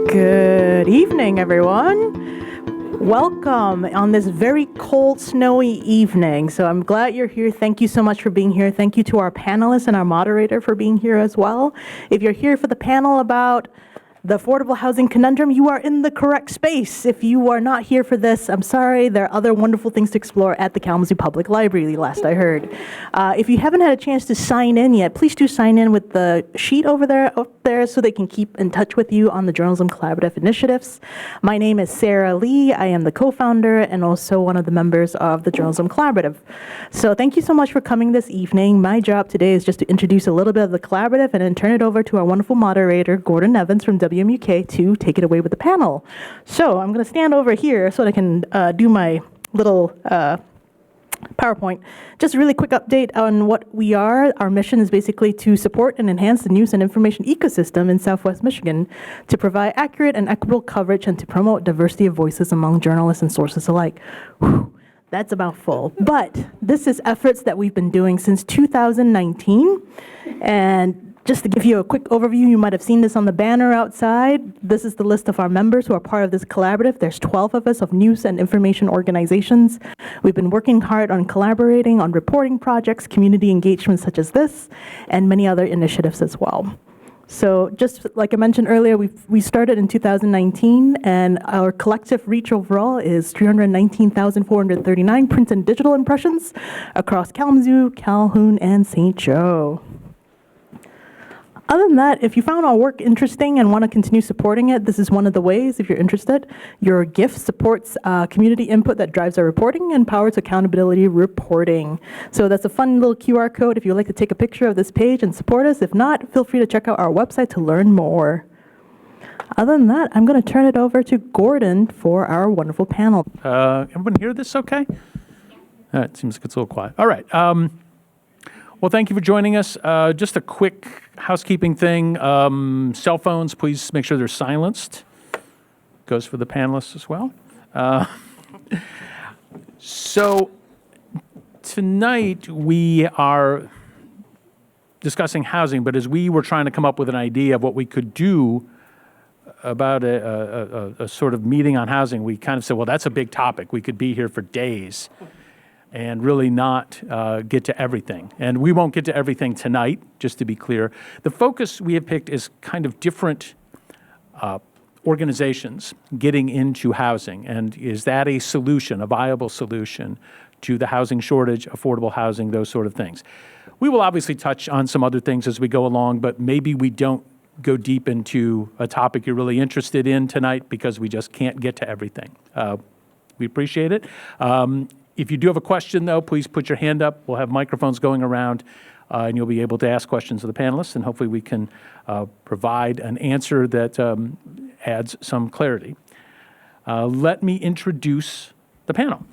Good evening, everyone. Welcome on this very cold, snowy evening. So I'm glad you're here. Thank you so much for being here. Thank you to our panelists and our moderator for being here as well. If you're here for the panel about the affordable housing conundrum, you are in the correct space. If you are not here for this, I'm sorry. There are other wonderful things to explore at the Kalamazoo Public Library, last I heard. If you haven't had a chance to sign in yet, please do sign in with the sheet up there so they can keep in touch with you on the Journalism Collaborative initiatives. My name is Sarah Lee. I am the co-founder and also one of the members of the Journalism Collaborative. So thank you so much for coming this evening. My job today is just to introduce a little bit of the collaborative and then turn it over to our wonderful moderator, Jordyn Evans from WMUK, to take it away with the panel. So I'm going to stand over here so that I can do my little PowerPoint. Just a really quick update on what we are. Our mission is basically to support and enhance the news and information ecosystem in Southwest Michigan to provide accurate and equitable coverage and to promote diversity of voices among journalists and sources alike. Whew, that's a mouthful. But this is efforts that we've been doing since 2019. And just to give you a quick overview, you might have seen this on the banner outside. This is the list of our members who are part of this collaborative. There's 12 of us of news and information organizations. We've been working hard on collaborating on reporting projects, community engagement such as this, and many other initiatives as well. So just like I mentioned earlier, we started in 2019, and our collective reach overall is 319,439 print and digital impressions across Kalamazoo, Calhoun, and St. Joe. Other than that, if you found our work interesting and want to continue supporting it, this is one of the ways, if you're interested. Your gift supports community input that drives our reporting and powers accountability reporting. So that's a fun little QR code if you'd like to take a picture of this page and support us. If not, feel free to check out our website to learn more. Other than that, I'm going to turn it over to Jordyn for our wonderful panel. Everyone hear this okay? It seems like it's a little quiet. All right. Well, thank you for joining us. Just a quick housekeeping thing. Cell phones, please make sure they're silenced. Goes for the panelists as well. So tonight we are discussing housing, but as we were trying to come up with an idea of what we could do about a sort of meeting on housing, we kind of said, well, that's a big topic. We could be here for days and really not get to everything. And we won't get to everything tonight, just to be clear. The focus we have picked is kind of different organizations getting into housing. And is that a solution, a viable solution to the housing shortage, affordable housing, those sort of things? We will obviously touch on some other things as we go along, but maybe we don't go deep into a topic you're really interested in tonight because we just can't get to everything. We appreciate it. If you do have a question, though, please put your hand up. We'll have microphones going around, and you'll be able to ask questions of the panelists, and hopefully we can provide an answer that adds some clarity. Let me introduce the panel.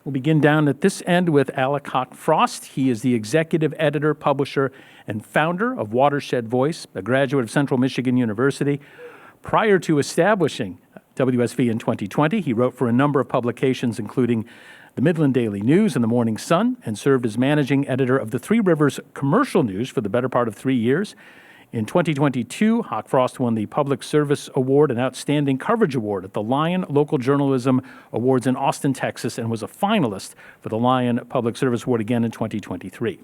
We'll begin down at this end with Alek Haak-Frost. He is the executive editor, publisher, and founder of Watershed Voice, a graduate of Central Michigan University. Prior to establishing WSV in 2020, he wrote for a number of publications, including the Midland Daily News and the Morning Sun, and served as managing editor of the Three Rivers Commercial News for the better part of 3 years. In 2022, Haak-Frost won the Public Service Award and Outstanding Coverage Award at the Lion Local Journalism Awards in Austin, Texas, and was a finalist for the Lion Public Service Award again in 2023.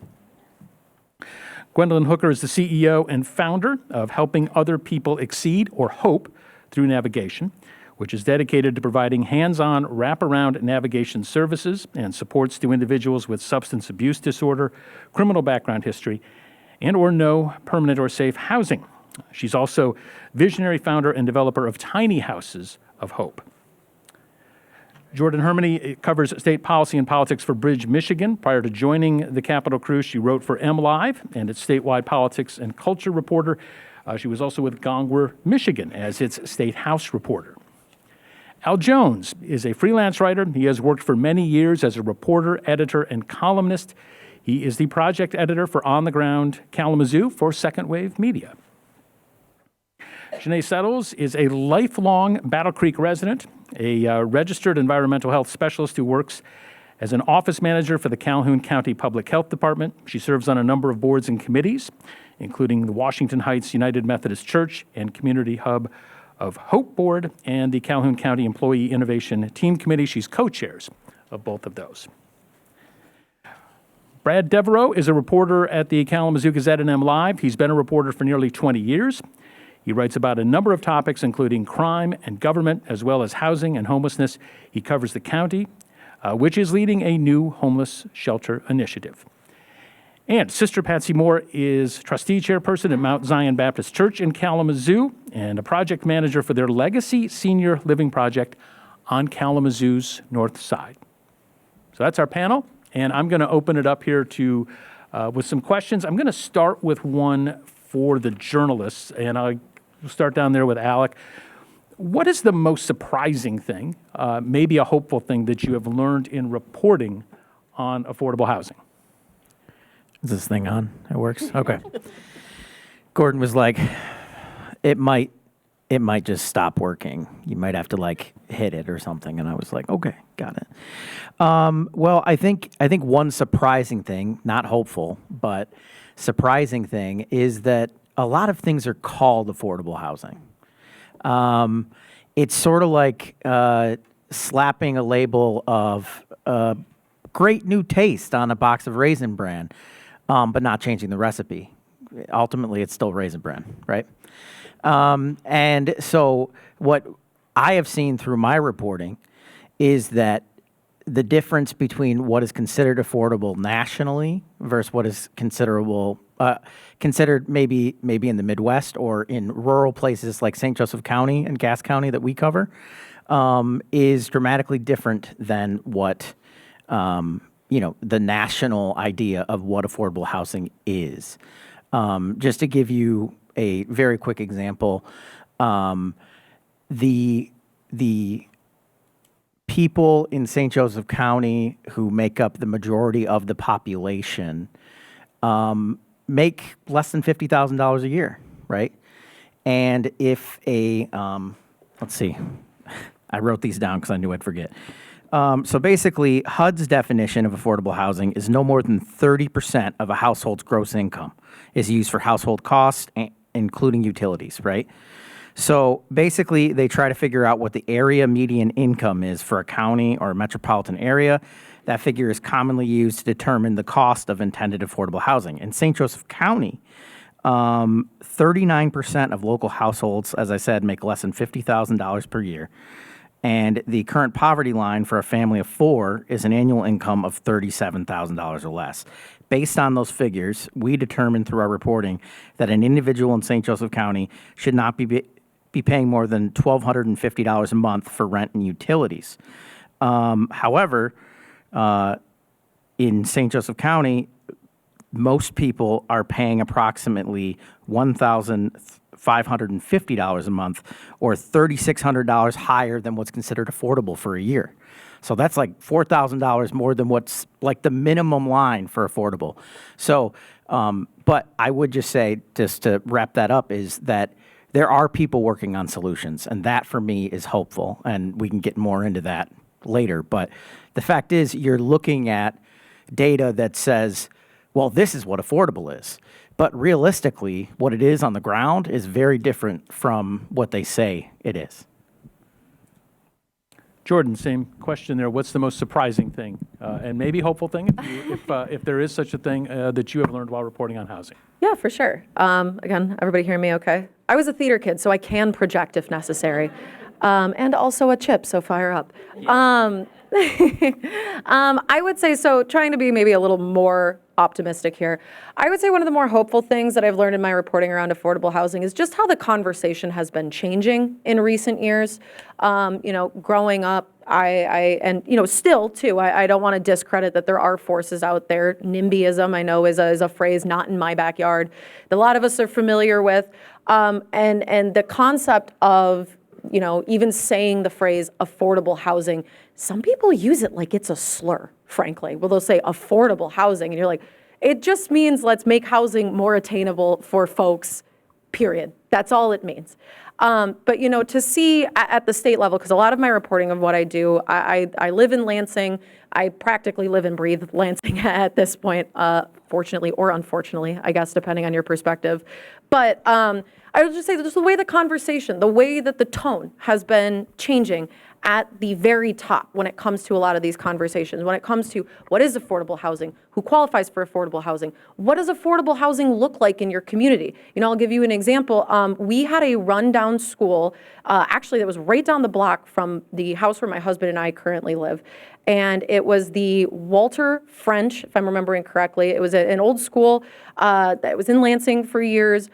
Gwendolyn Hooker is the CEO and founder of Helping Other People Exceed, or HOPE, through navigation, which is dedicated to providing hands-on wraparound navigation services and supports to individuals with substance abuse disorder, criminal background history, and or no permanent or safe housing. She's also visionary founder and developer of Tiny Houses of Hope. Jordyn Hermani covers state policy and politics for Bridge, Michigan. Prior to joining the Capitol Crew, she wrote for MLive and its statewide politics and culture reporter. She was also with Gongwer, Michigan, as its state house reporter. Al Jones is a freelance writer. He has worked for many years as a reporter, editor, and columnist. He is the project editor for On the Ground Kalamazoo for Second Wave Media. Shanay Settles is a lifelong Battle Creek resident, a registered environmental health specialist who works as an office manager for the Calhoun County Public Health Department. She serves on a number of boards and committees, including the Washington Heights United Methodist Church and Community Hub of Hope Board and the Calhoun County Employee Innovation Team Committee. She's co-chairs of both of those. Brad Devereaux is a reporter at the Kalamazoo Gazette and M Live. He's been a reporter for nearly 20 years. He writes about a number of topics, including crime and government, as well as housing and homelessness. He covers the county, which is leading a new homeless shelter initiative. And Sister Patsy Moore is trustee chairperson at Mount Zion Baptist Church in Kalamazoo and a project manager for their Legacy Senior Living Project on Kalamazoo's north side. So that's our panel, and I'm going to open it up here to with some questions. I'm going to start with one for the journalists, and I'll start down there with Alek. What is the most surprising thing, maybe a hopeful thing, that you have learned in reporting on affordable housing? Is this thing on? It works? Okay. Gordon was like, it might just stop working. You might have to like hit it or something. And I was like, okay, got it. Well, I think one surprising thing, not hopeful, but surprising thing is that a lot of things are called affordable housing. It's sort of like slapping a label of great new taste on a box of Raisin Bran, but not changing the recipe. Ultimately, it's still Raisin Bran, right? And so what I have seen through my reporting is that the difference between what is considered affordable nationally versus what is considered maybe in the Midwest or in rural places like St. Joseph County and Cass County that we cover is dramatically different than what the national idea of what affordable housing is. Just to give you a very quick example, the people in St. Joseph County who make up the majority of the population make less than $50,000 a year, right? And if let's see, I wrote these down because I knew I'd forget. So basically, HUD's definition of affordable housing is no more than 30% of a household's gross income is used for household costs, including utilities, right? So basically, they try to figure out what the area median income is for a county or a metropolitan area. That figure is commonly used to determine the cost of intended affordable housing. In St. Joseph County, 39% of local households, as I said, make less than $50,000 per year. And the current poverty line for a family of four is an annual income of $37,000 or less. Based on those figures, we determined through our reporting that an individual in St. Joseph County should not be paying more than $1,250 a month for rent and utilities. However, in St. Joseph County, most people are paying approximately $1,550 a month, or $3,600 higher than what's considered affordable for a year. So that's like $4,000 more than what's like the minimum line for affordable. So, but I would just say, just to wrap that up, is that there are people working on solutions, and that for me is hopeful, and we can get more into that later. But the fact is, you're looking at data that says, well, this is what affordable is. But realistically, what it is on the ground is very different from what they say it is. Jordyn, same question there. What's the most surprising thing, and maybe hopeful thing, if there is such a thing, that you have learned while reporting on housing? Yeah, for sure. Again, everybody hearing me okay? I was a theater kid, so I can project if necessary. And also a chip, so fire up. I would say, so trying to be maybe a little more optimistic here, I would say one of the more hopeful things that I've learned in my reporting around affordable housing is just how the conversation has been changing in recent years. Growing up, still too, I don't want to discredit that there are forces out there. Nimbyism, I know, is a phrase not in my backyard that a lot of us are familiar with. And the concept of, even saying the phrase affordable housing, some people use it like it's a slur, frankly. Well, they'll say affordable housing, and you're like, it just means let's make housing more attainable for folks, period. That's all it means. But, to see at the state level, because a lot of my reporting of what I do, I live in Lansing. I practically live and breathe Lansing at this point, fortunately or unfortunately, I guess, depending on your perspective. But I would just say that just the way the conversation, the way that the tone has been changing at the very top when it comes to a lot of these conversations, when it comes to what is affordable housing, who qualifies for affordable housing, what does affordable housing look like in your community? You know, I'll give you an example. We had a rundown school, actually that was right down the block from the house where my husband and I currently live. And it was the Walter French, if I'm remembering correctly. It was an old school that was in Lansing for years.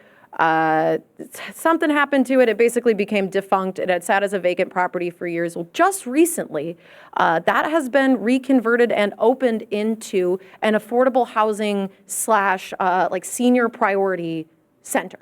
Something happened to it. It basically became defunct. It had sat as a vacant property for years. Well, just recently, that has been reconverted and opened into an affordable housing / like senior priority center.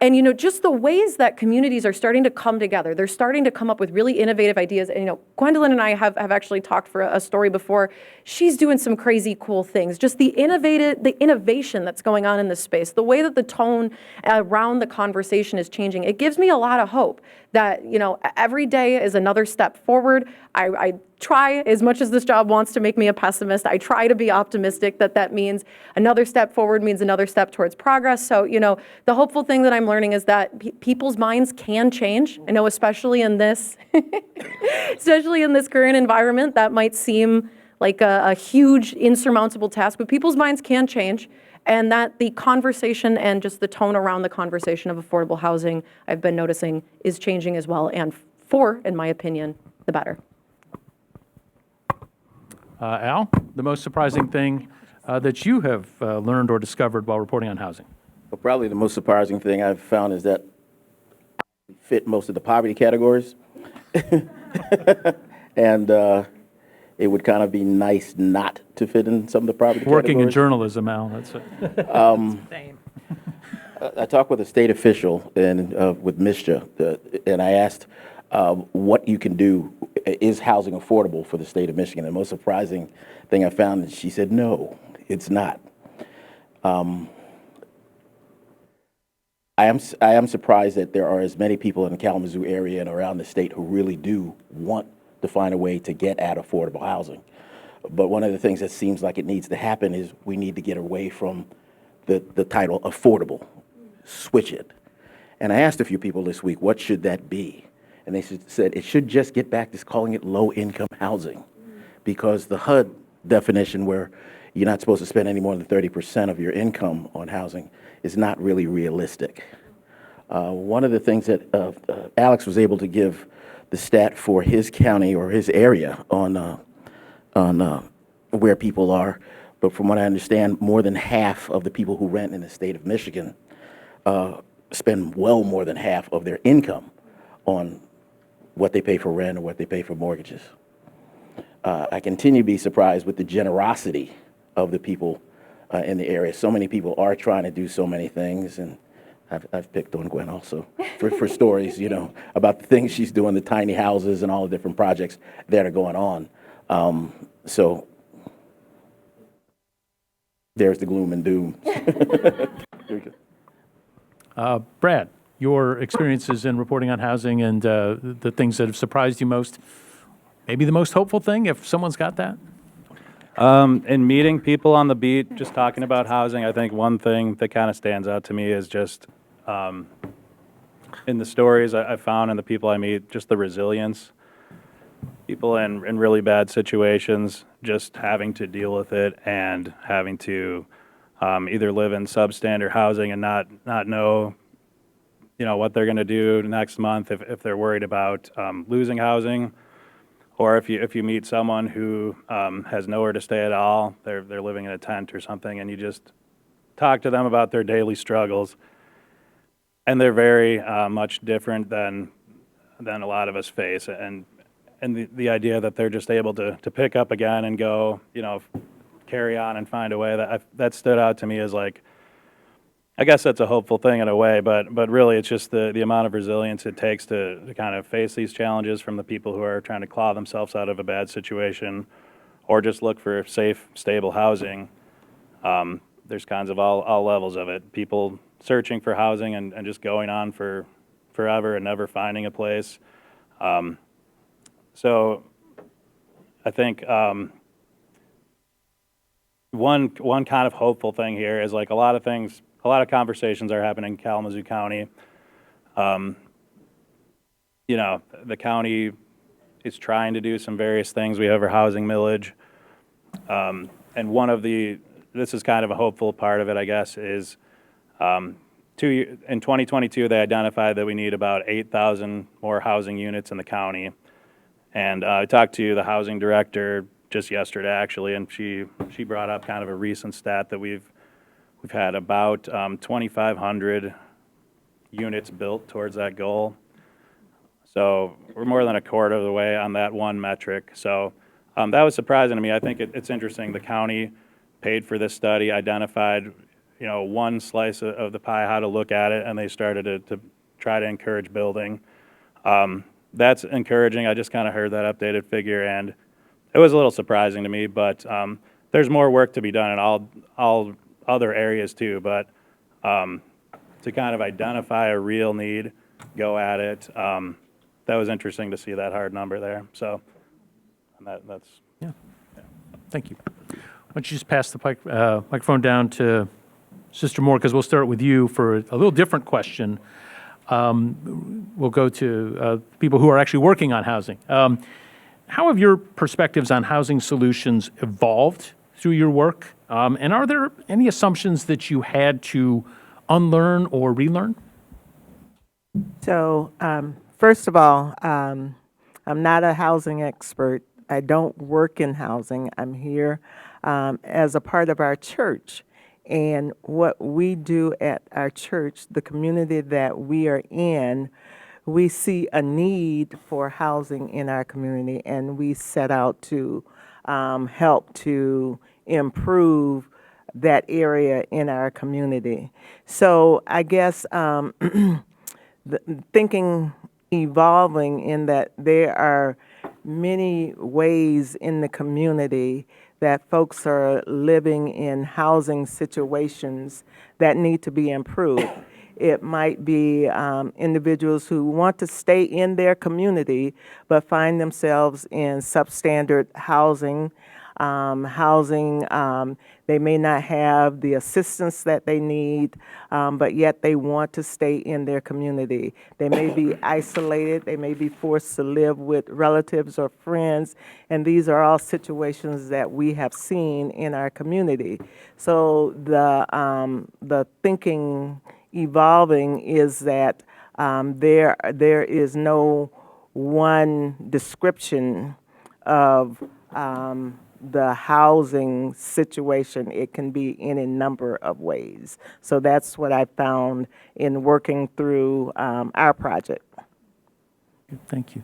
And, you know, just the ways that communities are starting to come together, they're starting to come up with really innovative ideas. And, you know, Gwendolyn and I have actually talked for a story before. She's doing some crazy cool things. Just the innovation that's going on in this space, the way that the tone around the conversation is changing, it gives me a lot of hope that, you know, every day is another step forward. I try, as much as this job wants to make me a pessimist, I try to be optimistic that means another step forward means another step towards progress. So, you know, the hopeful thing that I'm learning is that people's minds can change. I know especially in this, especially in this current environment, that might seem like a huge insurmountable task, but people's minds can change. And that the conversation and just the tone around the conversation of affordable housing, I've been noticing, is changing as well. And for, in my opinion, the better. Al, the most surprising thing that you have learned or discovered while reporting on housing? Well, probably the most surprising thing I've found is that I fit most of the poverty categories. And it would kind of be nice not to fit in some of the poverty Working in categories. journalism, Al, that's it. I talked with a state official and with MSHA, and I asked what you can do. Is housing affordable for the state of Michigan? And the most surprising thing I found is she said, no, it's not. I am surprised that there are as many people in the Kalamazoo area and around the state who really do want to find a way to get at affordable housing. But one of the things that seems like it needs to happen is we need to get away from the title affordable, switch it. And I asked a few people this week, what should that be? And they said it should just get back to calling it low-income housing, because the HUD definition, where you're not supposed to spend any more than 30% of your income on housing, is not really realistic. One of the things that Alex was able to give the stat for his county or his area on where people are, but from what I understand, more than half of the people who rent in the state of Michigan spend well more than half of their income on what they pay for rent or what they pay for mortgages. I continue to be surprised with the generosity of the people in the area. So many people are trying to do so many things, and I've picked on Gwen also for stories, you know, about the things she's doing, the tiny houses and all the different projects that are going on. So there's the gloom and doom. Brad, your experiences in reporting on housing and the things that have surprised you most, maybe the most hopeful thing, if someone's got that? In meeting people on the beat, just talking about housing, I think one thing that kind of stands out to me is just in the stories I found and the people I meet, just the resilience. People in really bad situations just having to deal with it and having to either live in substandard housing and not know, you know, what they're going to do next month if they're worried about losing housing. Or if you meet someone who has nowhere to stay at all, they're living in a tent or something, and you just talk to them about their daily struggles, and they're very much different than a lot of us face, and the idea that they're just able to pick up again and go, you know, carry on and find a way, that stood out to me as like, I guess that's a hopeful thing in a way, but really it's just the amount of resilience it takes to kind of face these challenges from the people who are trying to claw themselves out of a bad situation or just look for safe, stable housing. There's kinds of all levels of it. People searching for housing and just going on for forever and never finding a place. So I think one kind of hopeful thing here is like a lot of conversations are happening in Kalamazoo County. You know, the county is trying to do some various things. We have our housing millage. And this is kind of a hopeful part of it, I guess, is in 2022, they identified that we need about 8,000 more housing units in the county. And I talked to the housing director just yesterday, actually, and she brought up kind of a recent stat that we've had about 2,500 units built towards that goal. So we're more than a quarter of the way on that one metric. So that was surprising to me. I think it's interesting. The county paid for this study, identified, you know, one slice of the pie, how to look at it, and they started to try to encourage building. That's encouraging. I just kind of heard that updated figure, and it was a little surprising to me. But there's more work to be done in all other areas too. But to kind of identify a real need, go at it. That was interesting to see that hard number there. So that's. Yeah. Thank you. Why don't you just pass the microphone down to Sister Moore, because we'll start with you for a little different question. We'll go to people who are actually working on housing. How have your perspectives on housing solutions evolved through your work? And are there any assumptions that you had to unlearn or relearn? So, first of all, I'm not a housing expert. I don't work in housing. I'm here as a part of our church. And what we do at our church, the community that we are in, we see a need for housing in our community, and we set out to help to improve that area in our community. So I guess thinking evolving in that there are many ways in the community that folks are living in housing situations that need to be improved. It might be individuals who want to stay in their community but find themselves in substandard housing. They may not have the assistance that they need, but yet they want to stay in their community. They may be isolated. They may be forced to live with relatives or friends, and these are all situations that we have seen in our community. So the thinking evolving is that there is no one description of the housing situation. It can be in a number of ways. So that's what I found in working through our project. Thank you.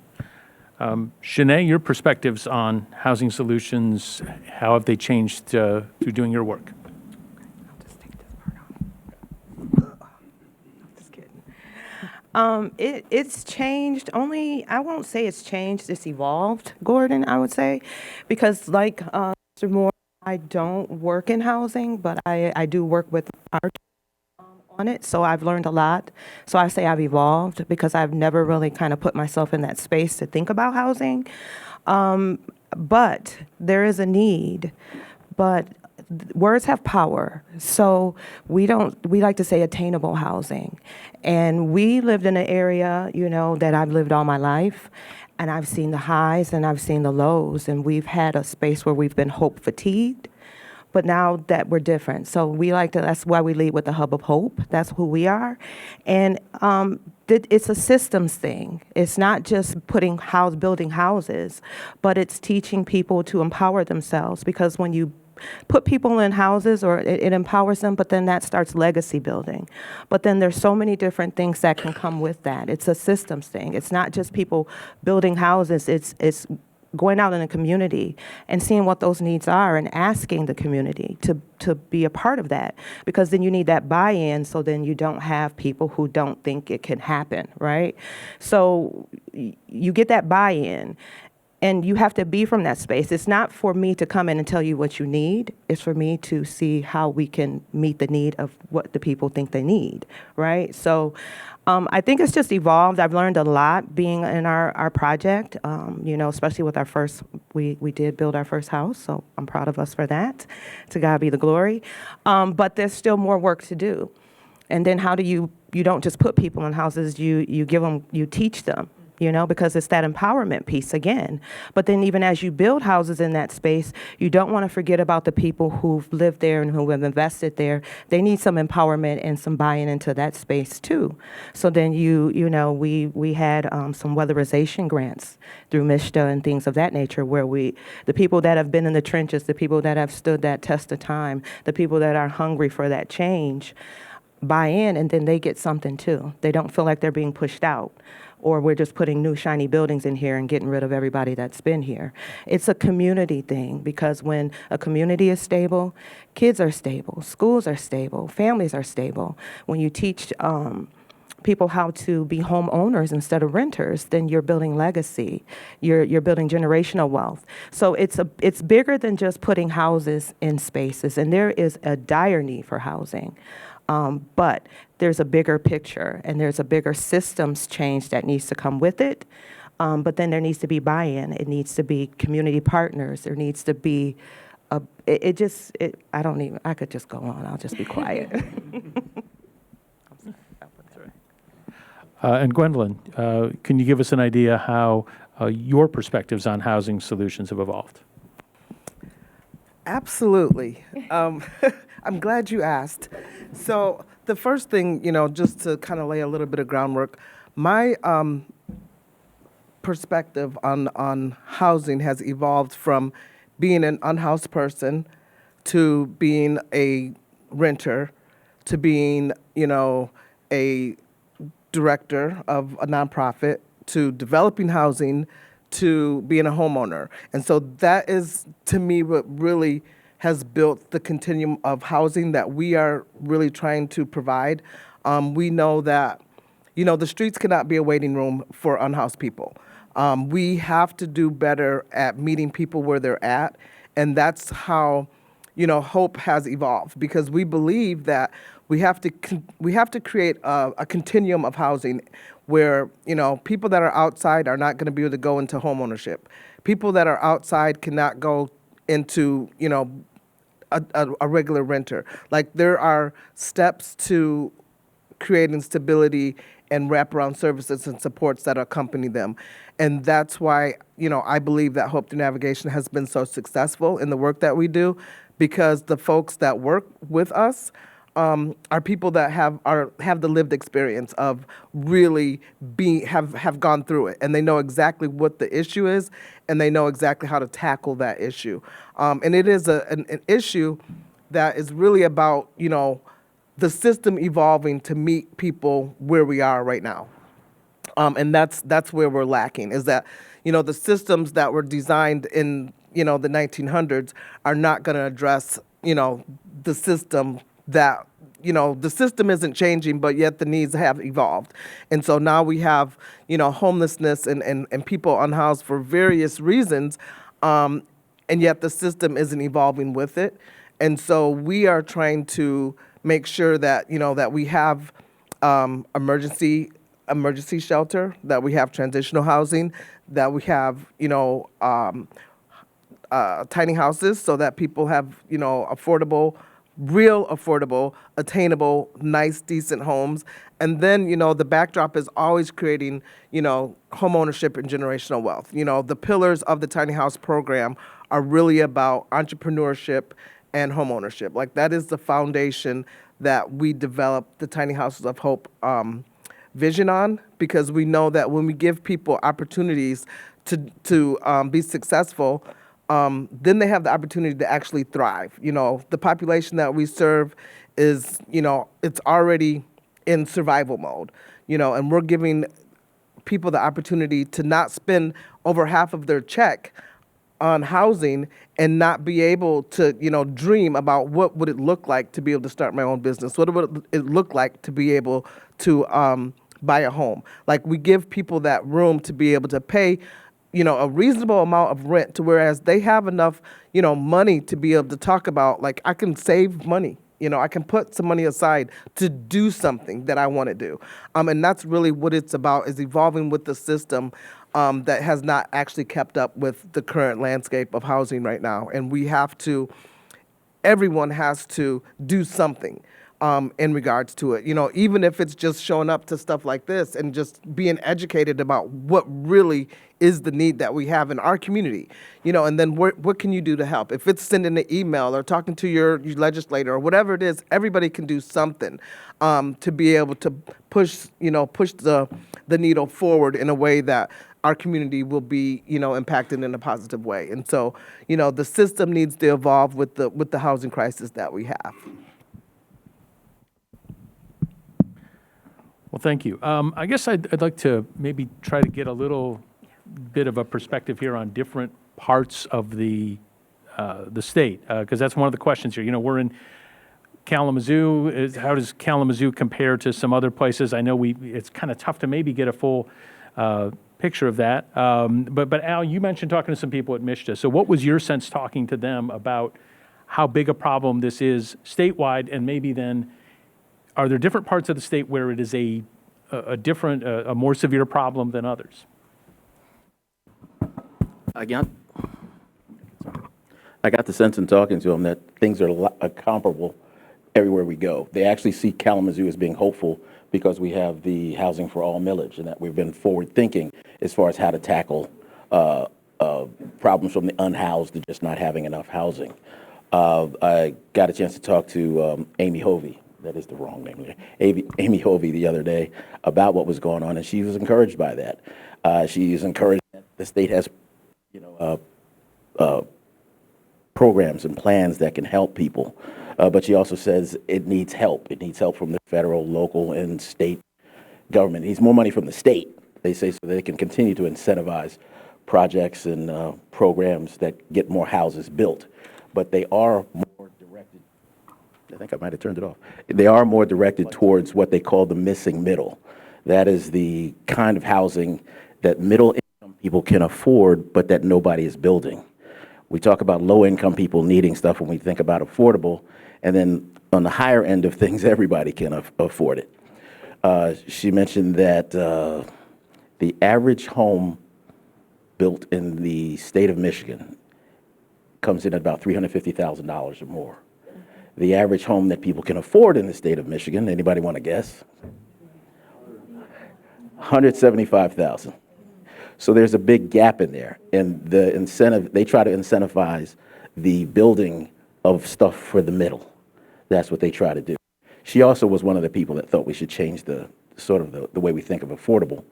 Shanay, your perspectives on housing solutions, how have they changed through doing your work? I'll just take this part off. I'm just kidding. It's changed. I won't say it's changed. It's evolved, Gordon, I would say, because like Mr. Moore, I don't work in housing, but I do work with our on it, so I've learned a lot. So I say I've evolved because I've never really kind of put myself in that space to think about housing. But there is a need, but words have power. So we like to say attainable housing. And we lived in an area, that I've lived all my life, and I've seen the highs and I've seen the lows, and we've had a space where we've been hope fatigued. But now that we're different, so that's why we lead with the hub of hope. That's who we are. And it's a systems thing. It's not just building houses, but it's teaching people to empower themselves, because when you put people in houses, or it empowers them, but then that starts legacy building. But then there's so many different things that can come with that. It's a systems thing. It's not just people building houses. It's going out in the community and seeing what those needs are and asking the community to be a part of that, because then you need that buy-in, so then you don't have people who don't think it can happen, right? So you get that buy-in, And you have to be from that space. It's not for me to come in and tell you what you need. It's for me to see how we can meet the need of what the people think they need, right? So I think it's just evolved. I've learned a lot being in our project, especially with our first, we did build our first house, so I'm proud of us for that. To God be the glory. But there's still more work to do. And then how do you don't just put people in houses, you give them, you teach them. Because it's that empowerment piece again. But then even as you build houses in that space, you don't want to forget about the people who've lived there and who have invested there. They need some empowerment and some buy-in into that space too. So then we had some weatherization grants through MISTA and things of that nature where the people that have been in the trenches, the people that have stood that test of time, the people that are hungry for that change, buy in, and then they get something too. They don't feel like they're being pushed out, or we're just putting new shiny buildings in here and getting rid of everybody that's been here. It's a community thing, because when a community is stable, kids are stable, schools are stable, families are stable. When you teach people how to be homeowners instead of renters, then you're building legacy. You're building generational wealth. So it's bigger than just putting houses in spaces, and there is a dire need for housing. But there's a bigger picture, and there's a bigger systems change that needs to come with it. But then there needs to be buy-in. It needs to be community partners. There needs to be I could just go on. I'll just be quiet. And Gwendolyn, can you give us an idea how your perspectives on housing solutions have evolved? Absolutely. I'm glad you asked. So the first thing, just to kind of lay a little bit of groundwork, my perspective on housing has evolved from being an unhoused person to being a renter to being, a director of a nonprofit to developing housing to being a homeowner. And so that is, to me, what really has built the continuum of housing that we are really trying to provide. We know that, the streets cannot be a waiting room for unhoused people. We have to do better at meeting people where they're at, and that's how, Hope has evolved, because we believe that we have to create a continuum of housing where, people that are outside are not going to be able to go into homeownership. People that are outside cannot go into, a regular renter. Like, there are steps to creating stability and wraparound services and supports that accompany them. And that's why, I believe that Hope Through Navigation has been so successful in the work that we do, because the folks that work with us are people that have the lived experience of really have gone through it, and they know exactly what the issue is, and they know exactly how to tackle that issue. And it is an issue that is really about the system evolving to meet people where we are right now. And that's where we're lacking, is that the systems that were designed in the 1900s are not going to address the system that, the system isn't changing, but yet the needs have evolved. And so now we have, homelessness and people unhoused for various reasons, and yet the system isn't evolving with it. And so we are trying to make sure that, that we have emergency shelter, that we have transitional housing, that we have, tiny houses so that people have, affordable, attainable, nice, decent homes. And then, the backdrop is always creating, home ownership and generational wealth. The pillars of the tiny house program are really about entrepreneurship and home ownership. Like, that is the foundation that we developed the Tiny Houses of Hope vision on, because we know that when we give people opportunities to be successful, then they have the opportunity to actually thrive. The population that we serve is, it's already in survival mode, and we're giving people the opportunity to not spend over half of their check on housing and not be able to, dream about what would it look like to be able to start my own business? What would it look like to be able to buy a home? Like, we give people that room to be able to pay a reasonable amount of rent to whereas they have enough, money to be able to talk about, like, I can save money. I can put some money aside to do something that I want to do. And that's really what it's about, is evolving with the system that has not actually kept up with the current landscape of housing right now. And everyone has to do something in regards to it. Even if it's just showing up to stuff like this and just being educated about what really is the need that we have in our community, and then what can you do to help? If it's sending an email or talking to your legislator or whatever it is, everybody can do something to be able to push the needle forward in a way that our community will be, impacted in a positive way. And so, the system needs to evolve with the housing crisis that we have. Well, thank you. I guess I'd like to maybe try to get a little bit of a perspective here on different parts of the state, because that's one of the questions here. We're in Kalamazoo. How does Kalamazoo compare to some other places? I know it's kind of tough to maybe get a full picture of that. But Al, you mentioned talking to some people at MISHDA. So what was your sense talking to them about how big a problem this is statewide, and maybe then are there different parts of the state where it is a more severe problem than others? I got the sense in talking to them that things are comparable everywhere we go. They actually see Kalamazoo as being hopeful because we have the Housing for All millage, and that we've been forward thinking as far as how to tackle problems from the unhoused to just not having enough housing. I got a chance to talk to Amy Hovey. That is the wrong name. Amy Hovey the other day about what was going on, and she was encouraged by that. She's encouraged that the state has, programs and plans that can help people, but she also says it needs help. It needs help from the federal, local, and state government. It needs more money from the state, they say, so they can continue to incentivize projects and programs that get more houses built. But they are more directed, I think I might have turned it off. They are more directed towards what they call the missing middle. That is the kind of housing that middle income people can afford, but that nobody is building. We talk about low income people needing stuff when we think about affordable, and then on the higher end of things, everybody can afford it. She mentioned that the average home built in the state of Michigan comes in at about $350,000 or more. The average home that people can afford in the state of Michigan, anybody want to guess? $175,000. So there's a big gap in there, and the incentive, they try to incentivize the building of stuff for the middle. That's what they try to do. She also was one of the people that thought we should change the way we think of affordable,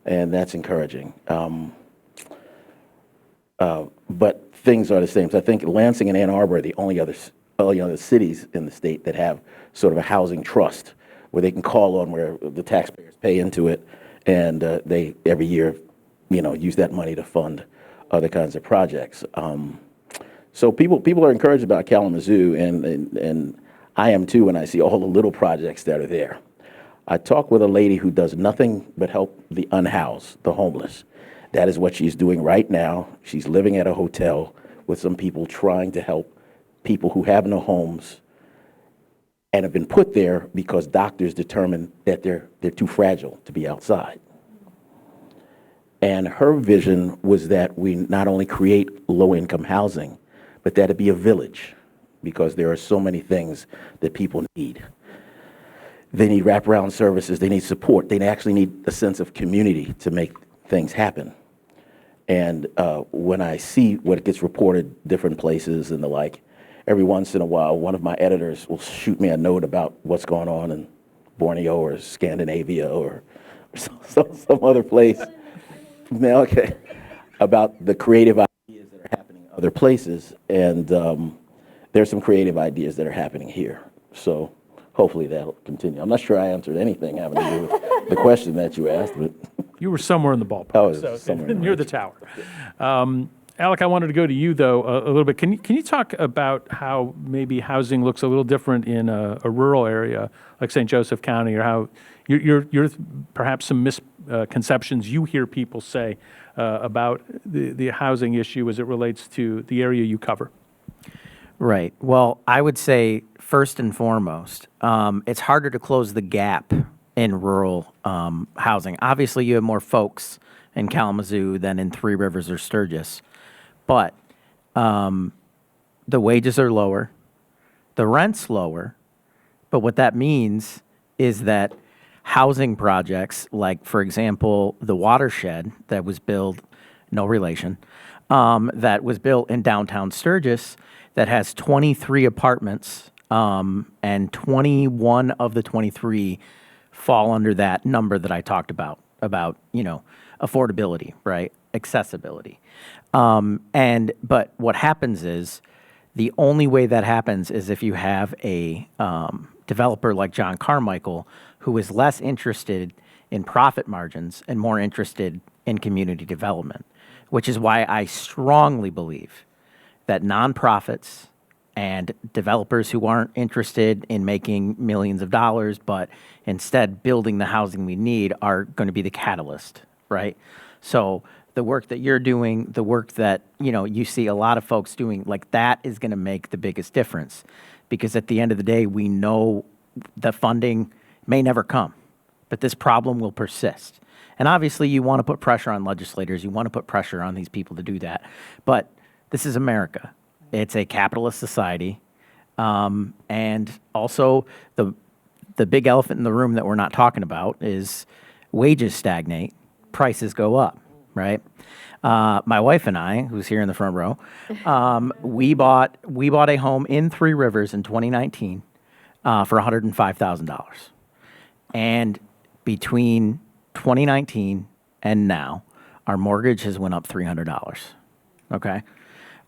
and that's encouraging. But things are the same. So I think Lansing and Ann Arbor are the only other cities in the state that have sort of a housing trust where they can call on, where the taxpayers pay into it, and they every year use that money to fund other kinds of projects. So people are encouraged about Kalamazoo, and I am too when I see all the little projects that are there. I talked with a lady who does nothing but help the unhoused, the homeless. That is what she's doing right now. She's living at a hotel with some people trying to help people who have no homes and have been put there because doctors determined that they're too fragile to be outside. And her vision was that we not only create low-income housing, but that it be a village, because there are so many things that people need. They need wraparound services, they need support, they actually need a sense of community to make things happen. And when I see what gets reported different places and the like, every once in a while, one of my editors will shoot me a note about what's going on in Borneo or Scandinavia or some other place. Okay, about the creative ideas that are happening in other places, and there's some creative ideas that are happening here. So hopefully that'll continue. I'm not sure I answered anything having to do with the question that you asked, but You were somewhere in the ballpark, Oh, so somewhere in the near range. the tower. Alek, I wanted to go to you, though, a little bit. Can you talk about how maybe housing looks a little different in a rural area like St. Joseph County, or how you're perhaps some misconceptions you hear people say about the housing issue as it relates to the area you cover? Right. Well, I would say first and foremost, it's harder to close the gap in rural housing. Obviously, you have more folks in Kalamazoo than in Three Rivers or Sturgis, but the wages are lower, the rent's lower, but what that means is that housing projects, like, for example, the Watershed that was built, no relation, that was built in downtown Sturgis, that has 23 apartments, and 21 of the 23 fall under that number that I talked about, affordability, right? Accessibility. But what happens is, the only way that happens is if you have a developer like John Carmichael, who is less interested in profit margins and more interested in community development, which is why I strongly believe that nonprofits and developers who aren't interested in making millions of dollars, but instead building the housing we need, are going to be the catalyst, right? So the work that you're doing, the work that, you see a lot of folks doing, like, that is going to make the biggest difference. Because at the end of the day, we know the funding may never come, but this problem will persist. And obviously, you want to put pressure on legislators, you want to put pressure on these people to do that. But this is America. It's a capitalist society. And also, the big elephant in the room that we're not talking about is wages stagnate, prices go up, right? My wife and I, who's here in the front row, we bought a home in Three Rivers in 2019 for $105,000. And between 2019 and now, our mortgage has went up $300. Okay,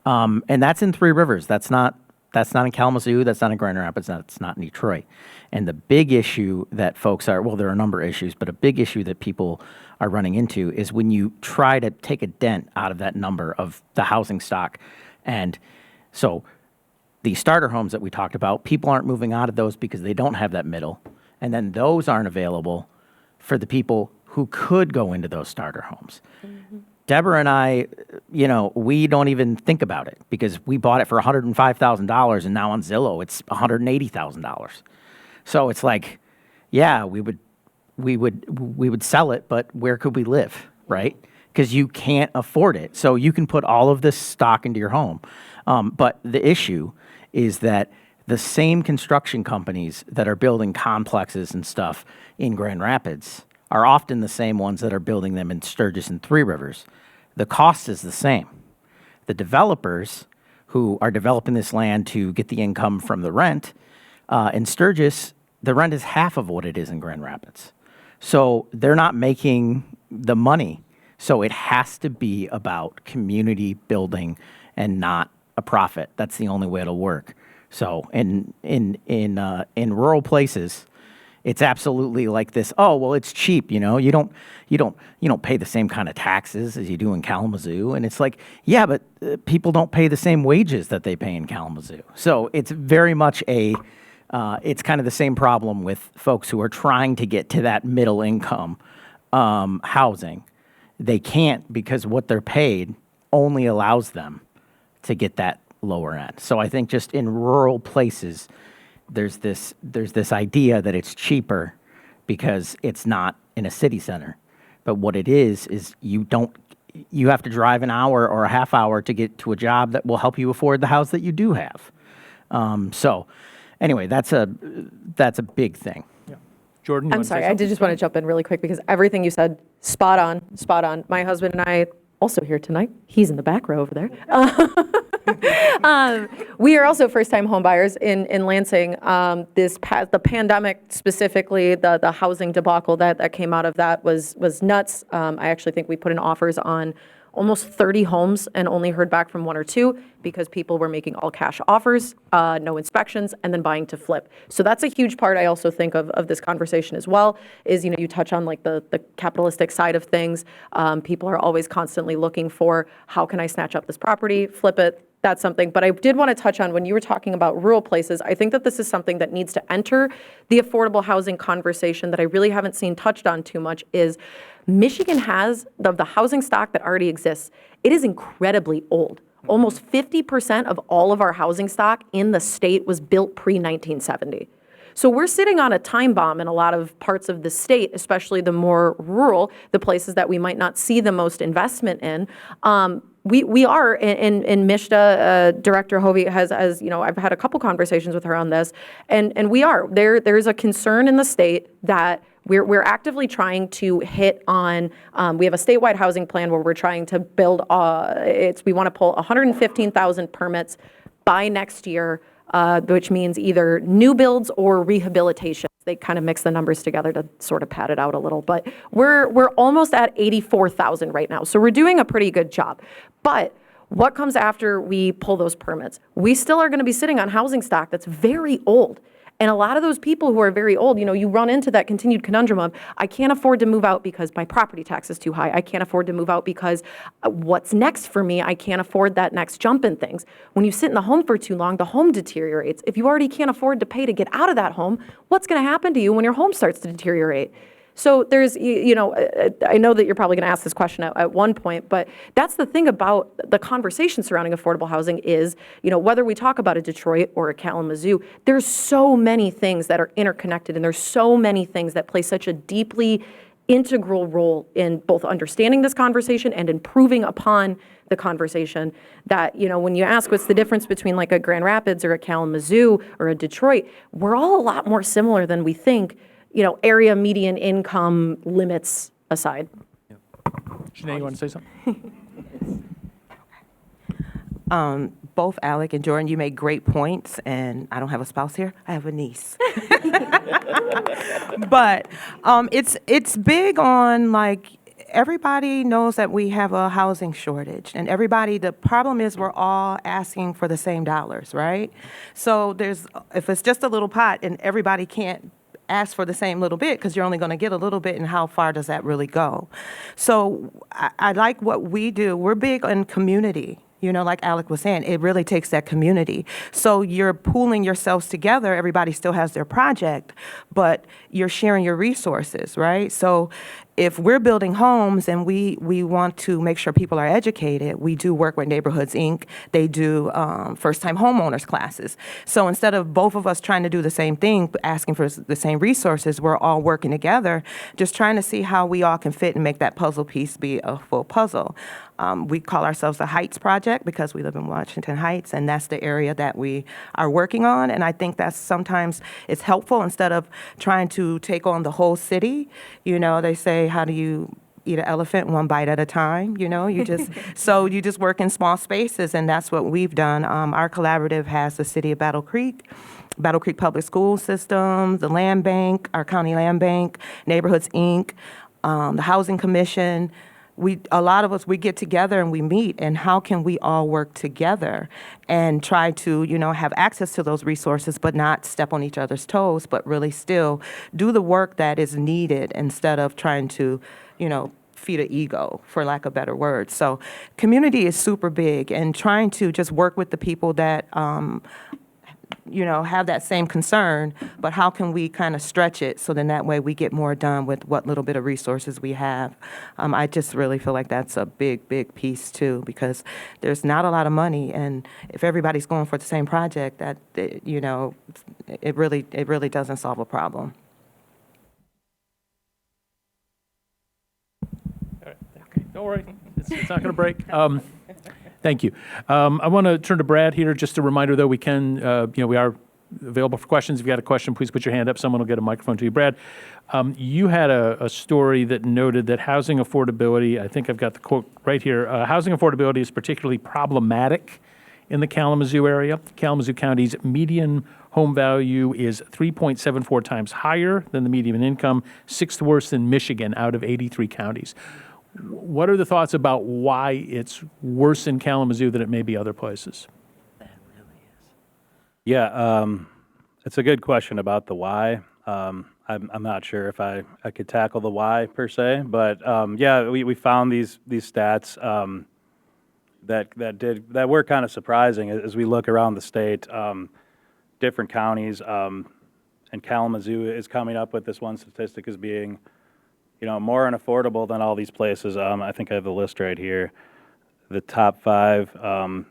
and that's in Three Rivers. That's not in Kalamazoo. That's not in Grand Rapids. That's not in Detroit. And the big issue that folks are, well, there are a number of issues, but a big issue that people are running into is when you try to take a dent out of that number of the housing stock. And so the starter homes that we talked about, people aren't moving out of those because they don't have that middle. And then those aren't available for the people who could go into those starter homes. Mm-hmm. Deborah and I, we don't even think about it because we bought it for $105,000, and now on Zillow it's $180,000. So it's like, yeah, we would sell it, but where could we live, right? Because you can't afford it. So you can put all of this stock into your home. But the issue is that the same construction companies that are building complexes and stuff in Grand Rapids are often the same ones that are building them in Sturgis and Three Rivers. The cost is the same. The developers who are developing this land to get the income from the rent, in Sturgis, the rent is half of what it is in Grand Rapids. So they're not making the money. So it has to be about community building and not a profit. That's the only way it'll work. So in rural places, it's absolutely like this. Oh, well, it's cheap. You don't pay the same kind of taxes as you do in Kalamazoo. And it's like, yeah, but people don't pay the same wages that they pay in Kalamazoo. So it's very much it's kind of the same problem with folks who are trying to get to that middle income housing. They can't because what they're paid only allows them to get that lower end. So I think just in rural places, there's this idea that it's cheaper because it's not in a city center. But what it is you have to drive an hour or a half hour to get to a job that will help you afford the house that you do have. So anyway, that's a big thing. Yeah. Jordyn, I'm sorry, I did just want to jump in really quick because everything you said, spot on. My husband and I, also here tonight, he's in the back row over there. We are also first-time home buyers in Lansing. The pandemic, specifically the housing debacle that came out of that was nuts. I actually think we put in offers on almost 30 homes and only heard back from 1 or 2 because people were making all cash offers, no inspections, and then buying to flip. So that's a huge part, I also think, of this conversation as well, is, you touch on like the capitalistic side of things. People are always constantly looking for, how can I snatch up this property, flip it? That's something. But I did want to touch on, when you were talking about rural places, I think that this is something that needs to enter the affordable housing conversation that I really haven't seen touched on too much, is Michigan has the housing stock that already exists. It is incredibly old. Almost 50% of all of our housing stock in the state was built pre-1970. So we're sitting on a time bomb in a lot of parts of the state, especially the more rural, the places that we might not see the most investment in. We are in MISHDA, Director Hovey has, I've had a couple conversations with her on this, and we are. There's a concern in the state that we're actively trying to hit on, we have a statewide housing plan where we're trying to build, we want to pull 115,000 permits by next year, which means either new builds or rehabilitation. They kind of mix the numbers together to sort of pad it out a little, but we're almost at 84,000 right now. So we're doing a pretty good job. But what comes after we pull those permits? We still are going to be sitting on housing stock that's very old. And a lot of those people who are very old, you run into that continued conundrum of, I can't afford to move out because my property tax is too high. I can't afford to move out because what's next for me? I can't afford that next jump in things. When you sit in the home for too long, the home deteriorates. If you already can't afford to pay to get out of that home, what's going to happen to you when your home starts to deteriorate? So there's, I know that you're probably going to ask this question at one point, but that's the thing about the conversation surrounding affordable housing is, whether we talk about a Detroit or a Kalamazoo, there's so many things that are interconnected, and there's so many things that play such a deeply integral role in both understanding this conversation and improving upon the conversation that, when you ask what's the difference between like a Grand Rapids or a Kalamazoo or a Detroit, we're all a lot more similar than we think, area median income limits aside. Shanay, you want to say something? Both Alek and Jordyn, you made great points, and I don't have a spouse here. I have a niece. But it's big on, like, everybody knows that we have a housing shortage, and the problem is we're all asking for the same dollars, right? So if it's just a little pot and everybody can't ask for the same little bit, because you're only going to get a little bit, and how far does that really go? So I like what we do. We're big on community. Like Alek was saying, it really takes that community. So you're pooling yourselves together. Everybody still has their project, but you're sharing your resources, right? So if we're building homes and we want to make sure people are educated, we do work with Neighborhoods, Inc. They do first-time homeowners classes. So instead of both of us trying to do the same thing, asking for the same resources, we're all working together, just trying to see how we all can fit and make that puzzle piece be a full puzzle. We call ourselves the Heights Project because we live in Washington Heights, and that's the area that we are working on. And I think that's sometimes it's helpful instead of trying to take on the whole city. They say, how do you eat an elephant one bite at a time? You just work in small spaces, and that's what we've done. Our collaborative has the city of Battle Creek Public School System, the Land Bank, our county land bank, Neighborhoods, Inc., the Housing Commission. A lot of us, we get together and we meet, and how can we all work together and try to, have access to those resources, but not step on each other's toes, but really still do the work that is needed instead of trying to, feed an ego, for lack of better words. So community is super big, and trying to just work with the people that, have that same concern, but how can we kind of stretch it so then that way we get more done with what little bit of resources we have. I just really feel like that's a big, big piece too, because there's not a lot of money, and if everybody's going for the same project, that, it really doesn't solve a problem. All right. Okay. Don't worry. It's not going to break. Thank you. I want to turn to Brad here. Just a reminder, though, we can, we are available for questions. If you got a question, please put your hand up. Someone will get a microphone to you. Brad, you had a story that noted that housing affordability, I think I've got the quote right here, housing affordability is particularly problematic in the Kalamazoo area. Kalamazoo County's median home value is 3.74 times higher than the median income, sixth worst in Michigan out of 83 counties. What are the thoughts about why it's worse in Kalamazoo than it may be other places? Yeah, it's a good question about the why. I'm not sure if I could tackle the why per se, but yeah, we found these stats that were kind of surprising as we look around the state. Different counties, and Kalamazoo is coming up with this one statistic as being, more unaffordable than all these places. I think I have the list right here. The top 5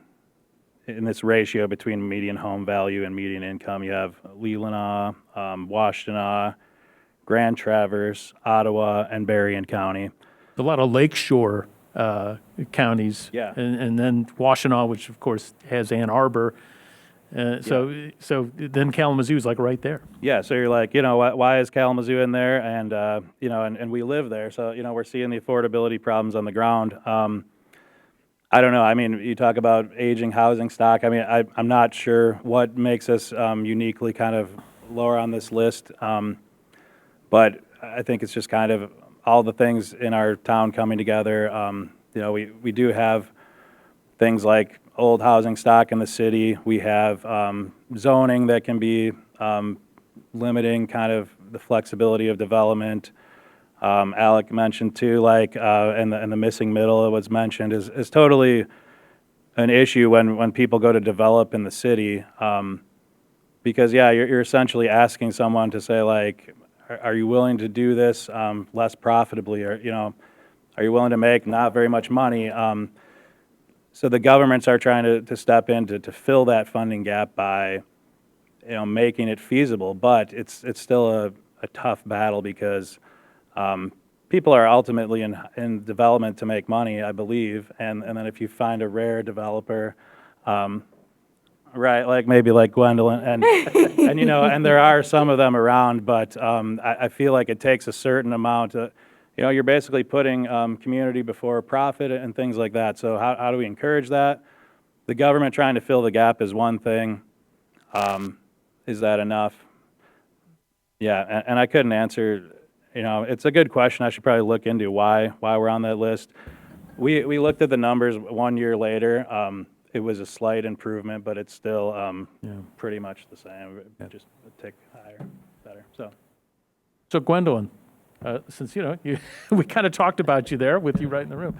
in this ratio between median home value and median income, you have Leelanau, Washtenaw, Grand Traverse, Ottawa, and Berrien County. A lot of lakeshore counties. Yeah. And then Washtenaw, which of course has Ann Arbor. So then Kalamazoo is like right there. Yeah, so you're like, why is Kalamazoo in there? And, and we live there. So, we're seeing the affordability problems on the ground. I don't know. I mean, you talk about aging housing stock. I mean, I'm not sure what makes us uniquely kind of lower on this list. But I think it's just kind of all the things in our town coming together. We do have things like old housing stock in the city. We have zoning that can be limiting kind of the flexibility of development. Alek mentioned too, and the missing middle, it was mentioned, is totally an issue when people go to develop in the city. Because you're essentially asking someone to say are you willing to do this less profitably, or are you willing to make not very much money? So the governments are trying to step in to fill that funding gap by making it feasible, but it's still a tough battle because people are ultimately in development to make money, I believe, and then if you find a rare developer, right, maybe like Gwendolyn, and and there are some of them around, but I feel like it takes a certain amount of, you're basically putting community before profit and things like that. So how do we encourage that? The government trying to fill the gap is one thing. Is that enough? Yeah, and I couldn't answer. It's a good question. I should probably look into why we're on that list. We looked at the numbers 1 year later. It was a slight improvement, but it's still pretty much the same. Just a tick higher, better. So Gwendolyn, since we kind of talked about you there with you right in the room.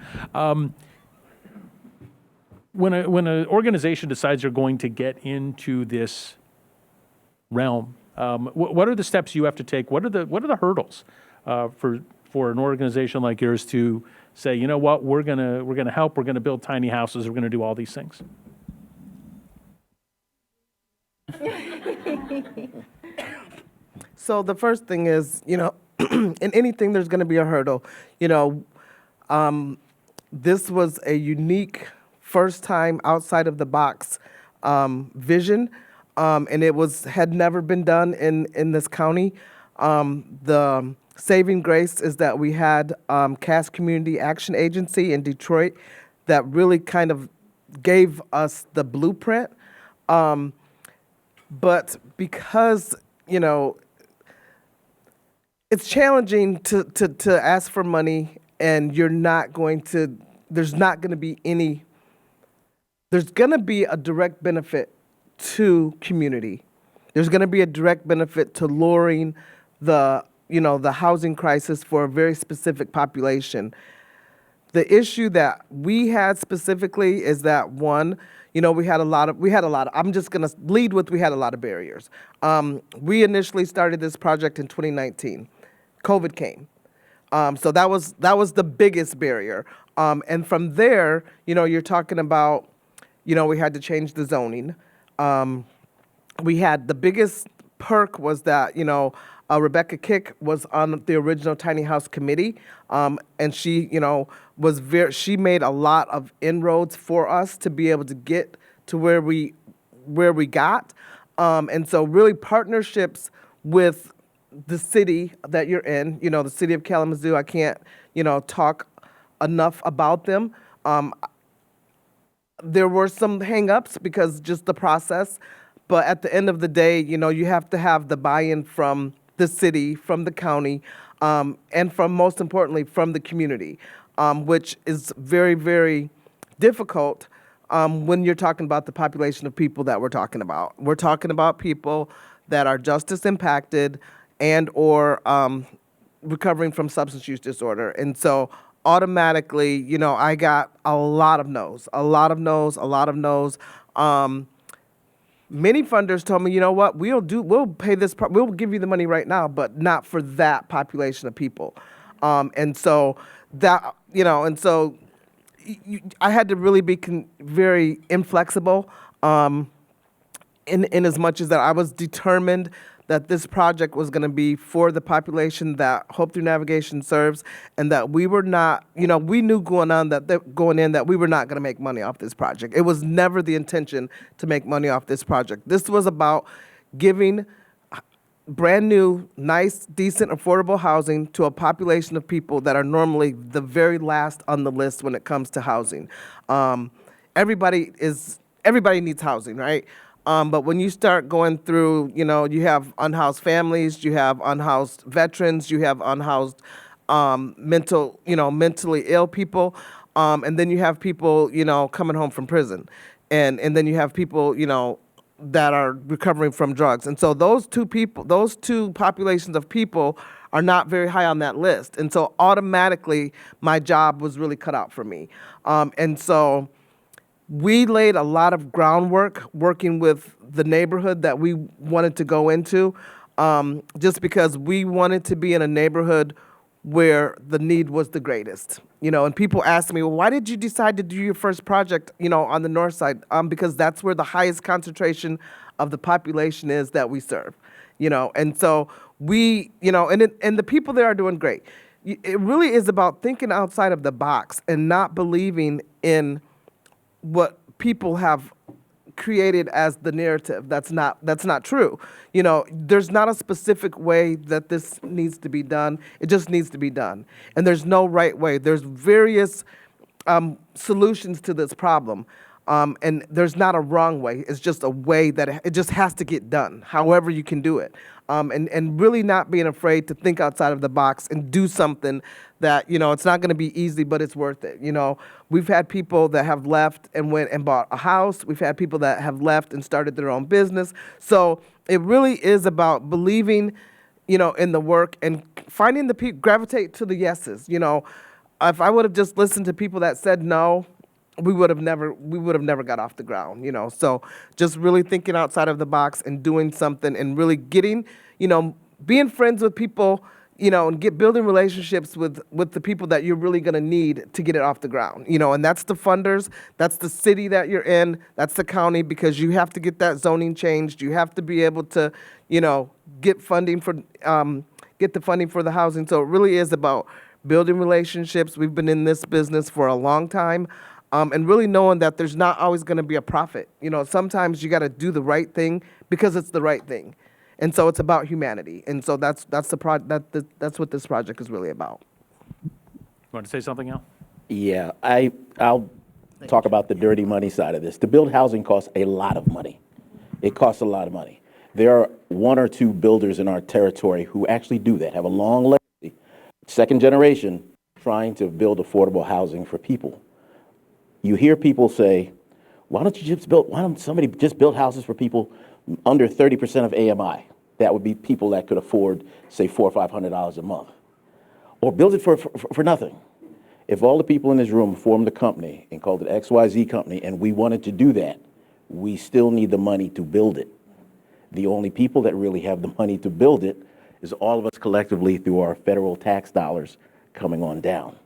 When an organization decides they're going to get into this realm, what are the steps you have to take? What are the hurdles for an organization like yours to say, you know what, we're gonna help, we're gonna build tiny houses, we're gonna do all these things? So the first thing is, in anything there's going to be a hurdle. This was a unique, first time outside of the box vision, and it had never been done in this county. The saving grace is that we had Cass Community Action Agency in Detroit that really kind of gave us the blueprint. But because, it's challenging to ask for money and there's not going to be there's going to be a direct benefit to community. There's going to be a direct benefit to lowering the housing crisis for a very specific population. The issue that we had specifically is that we had a lot of, I'm just going to lead with, we had a lot of barriers. We initially started this project in 2019. COVID came. So that was the biggest barrier. And from there, you're talking about, we had to change the zoning. We had the biggest perk was that, Rebecca Kick was on the original Tiny House Committee, and she, she made a lot of inroads for us to be able to get to where we got. And so really partnerships with the city that you're in, the city of Kalamazoo, I can't, talk enough about them. There were some hang-ups because just the process, but at the end of the day, you have to have the buy-in from the city, from the county, and from, most importantly, from the community. which is very, very difficult when you're talking about the population of people that we're talking about. We're talking about people that are justice impacted and or recovering from substance use disorder. And so automatically, you know, I got a lot of no's, a lot of no's, a lot of no's. Many funders told me, you know what, we'll pay this, we'll give you the money right now, but not for that population of people. And so that, you know, and so I had to really be very inflexible in as much as that I was determined that this project was going to be for the population that Hope Through Navigation serves, and that we were not, you know, we knew going in that we were not going to make money off this project. It was never the intention to make money off this project. This was about giving brand new, nice, decent, affordable housing to a population of people that are normally the very last on the list when it comes to housing. Everybody needs housing, right? But when you start going through, you know, you have unhoused families, you have unhoused veterans, you have unhoused mentally ill people, and then you have people, you know, coming home from prison, and then you have people, you know, that are recovering from drugs. And so those two populations of people are not very high on that list. And so automatically my job was really cut out for me. And so we laid a lot of groundwork working with the neighborhood that we wanted to go into, just because we wanted to be in a neighborhood where the need was the greatest. You know, and people ask me, well, why did you decide to do your first project, you know, on the north side? Because that's where the highest concentration of the population is that we serve, you know. And so we, you know, and the people there are doing great. It really is about thinking outside of the box and not believing in what people have created as the narrative. That's not true. You know, there's not a specific way that this needs to be done. It just needs to be done. And there's no right way. There's various solutions to this problem. And there's not a wrong way. It's just a way that it just has to get done, however you can do it. And really not being afraid to think outside of the box and do something that, you know, it's not going to be easy, but it's worth it. You know, we've had people that have left and went and bought a house. We've had people that have left and started their own business. So it really is about believing, you know, in the work and finding the people, gravitate to the yeses. You know, if I would have just listened to people that said no, we would have never got off the ground, you know. So just really thinking outside of the box and doing something and really getting, you know, being friends with people, you know, and building relationships with the people that you're really going to need to get it off the ground, you know. And that's the funders, that's the city that you're in, that's the county, because you have to get that zoning changed. You have to be able to, you know, get the funding for the housing. So it really is about building relationships. We've been in this business for a long time. And really knowing that there's not always going to be a profit. You know, sometimes you got to do the right thing because it's the right thing. And so it's about humanity. And so that's what this project is really about. You want to say something else? Yeah, I'll talk about the dirty money side of this. To build housing costs a lot of money. It costs a lot of money. There are one or two builders in our territory who actually do that, have a long legacy, second generation, trying to build affordable housing for people. You hear people say, why don't somebody just build houses for people under 30% of AMI? That would be people that could afford, say, $400 or $500 a month. Or build it for nothing. If all the people in this room formed a company and called it XYZ Company and we wanted to do that, we still need the money to build it. The only people that really have the money to build it is all of us collectively through our federal tax dollars coming on down.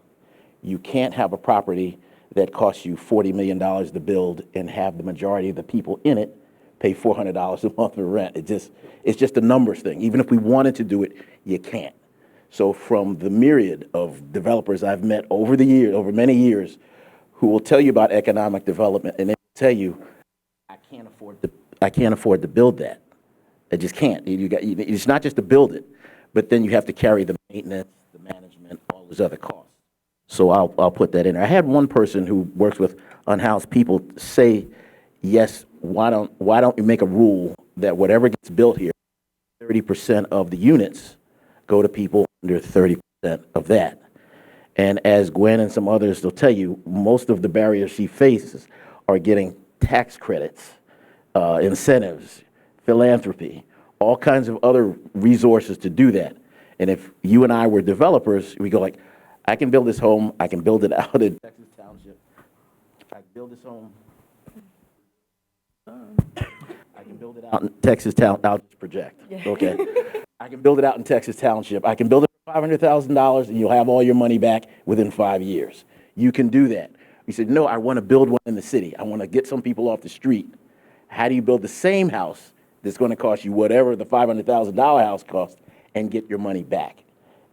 You can't have a property that costs you $40 million to build and have the majority of the people in it pay $400 a month for rent. It's just a numbers thing. Even if we wanted to do it, you can't. So from the myriad of developers I've met over many years, who will tell you about economic development, and they will tell you, I can't afford to build that. I just can't. It's not just to build it, but then you have to carry the maintenance, the management, all those other costs. So I'll put that in there. I had one person who works with unhoused people say, yes, why don't you make a rule that whatever gets built here, 30% of the units go to people under 30% of that. And as Gwen and some others will tell you, most of the barriers she faces are getting tax credits, incentives, philanthropy, all kinds of other resources to do that. And if you and I were developers, we go like, I can build this home, I can build it out in Texas Township, I can build this home, I can build it out in Texas Town, I'll just project, okay? I can build it out in Texas Township, I can build it for $500,000 and you'll have all your money back within 5 years. You can do that. We said, no, I want to build one in the city. I want to get some people off the street. How do you build the same house that's going to cost you whatever the $500,000 house costs and get your money back?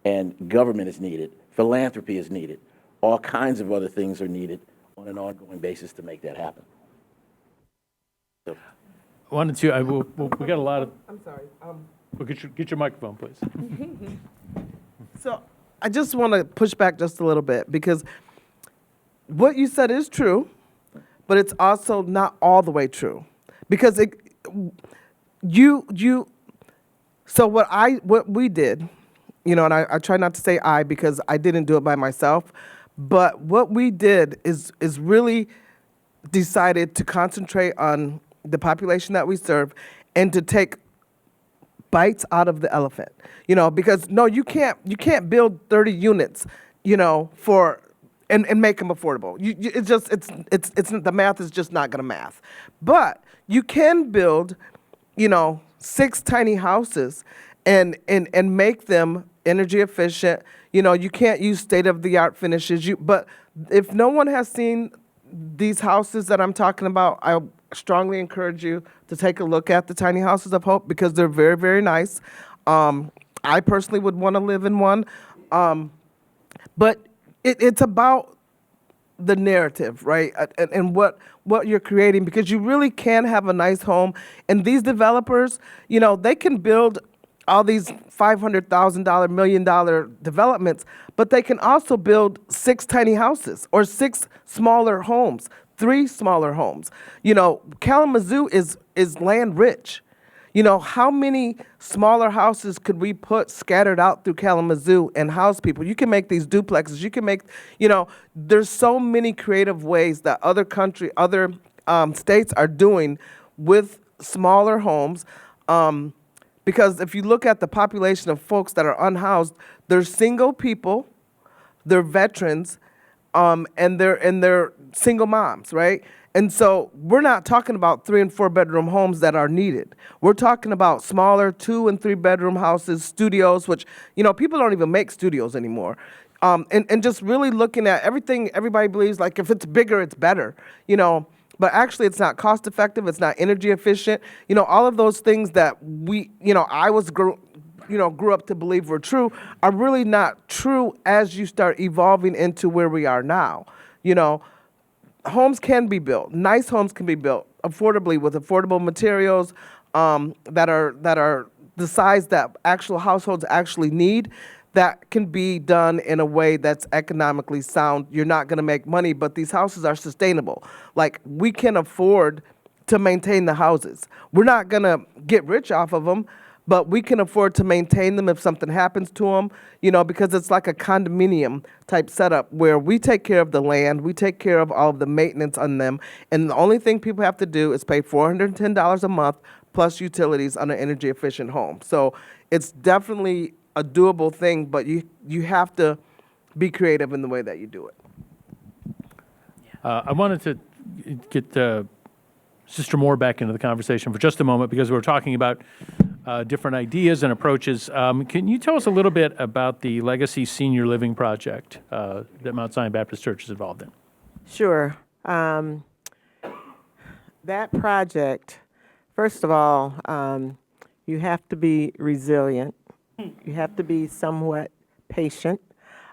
And government is needed. Philanthropy is needed. All kinds of other things are needed on an ongoing basis to make that happen. So, Wanted to, we got a lot of, I'm sorry. well, get your microphone, please. So I just want to push back just a little bit because what you said is true, but it's also not all the way true. Because so what we did, you know, and I try not to say I because I didn't do it by myself, but what we did is really decided to concentrate on the population that we serve and to take bites out of the elephant, you know, because no, you can't build 30 units, you know, and make them affordable. It's the math is just not going to math. But you can build, you know, 6 tiny houses and make them energy efficient. You know, you can't use state-of-the-art finishes. But if no one has seen these houses that I'm talking about, I strongly encourage you to take a look at the Tiny Houses of Hope because they're very, very nice. I personally would want to live in one. But it's about the narrative, right? And what you're creating, because you really can have a nice home. And these developers, you know, they can build all these $500,000, $1 million developments, but they can also build 6 tiny houses or 6 smaller homes, 3 smaller homes. You know, Kalamazoo is land rich. You know, how many smaller houses could we put scattered out through Kalamazoo and house people? You can make these duplexes. You can make, you know, there's so many creative ways that other states are doing with smaller homes. Because if you look at the population of folks that are unhoused, they're single people, they're veterans, and they're single moms, right? And so we're not talking about 3 and 4 bedroom homes that are needed. We're talking about smaller 2 and 3 bedroom houses, studios, which, you know, people don't even make studios anymore. And just really looking at everything, everybody believes like if it's bigger, it's better, you know. But actually, it's not cost effective. It's not energy efficient. You know, all of those things that I grew up to believe were true are really not true as you start evolving into where we are now. You know, homes can be built. Nice homes can be built affordably with affordable materials that are the size that actual households actually need. That can be done in a way that's economically sound. You're not going to make money, but these houses are sustainable. Like, we can afford to maintain the houses. We're not going to get rich off of them, but we can afford to maintain them if something happens to them, you know, because it's like a condominium type setup where we take care of the land, we take care of all of the maintenance on them, and the only thing people have to do is pay $410 a month plus utilities on an energy efficient home. So it's definitely a doable thing, but you have to be creative in the way that you do it. I wanted to get Sister Moore back into the conversation for just a moment because we're talking about different ideas and approaches. Can you tell us a little bit about the Legacy Senior Living Project that Mount Zion Baptist Church is involved in? Sure. That project, first of all, you have to be resilient. You have to be somewhat patient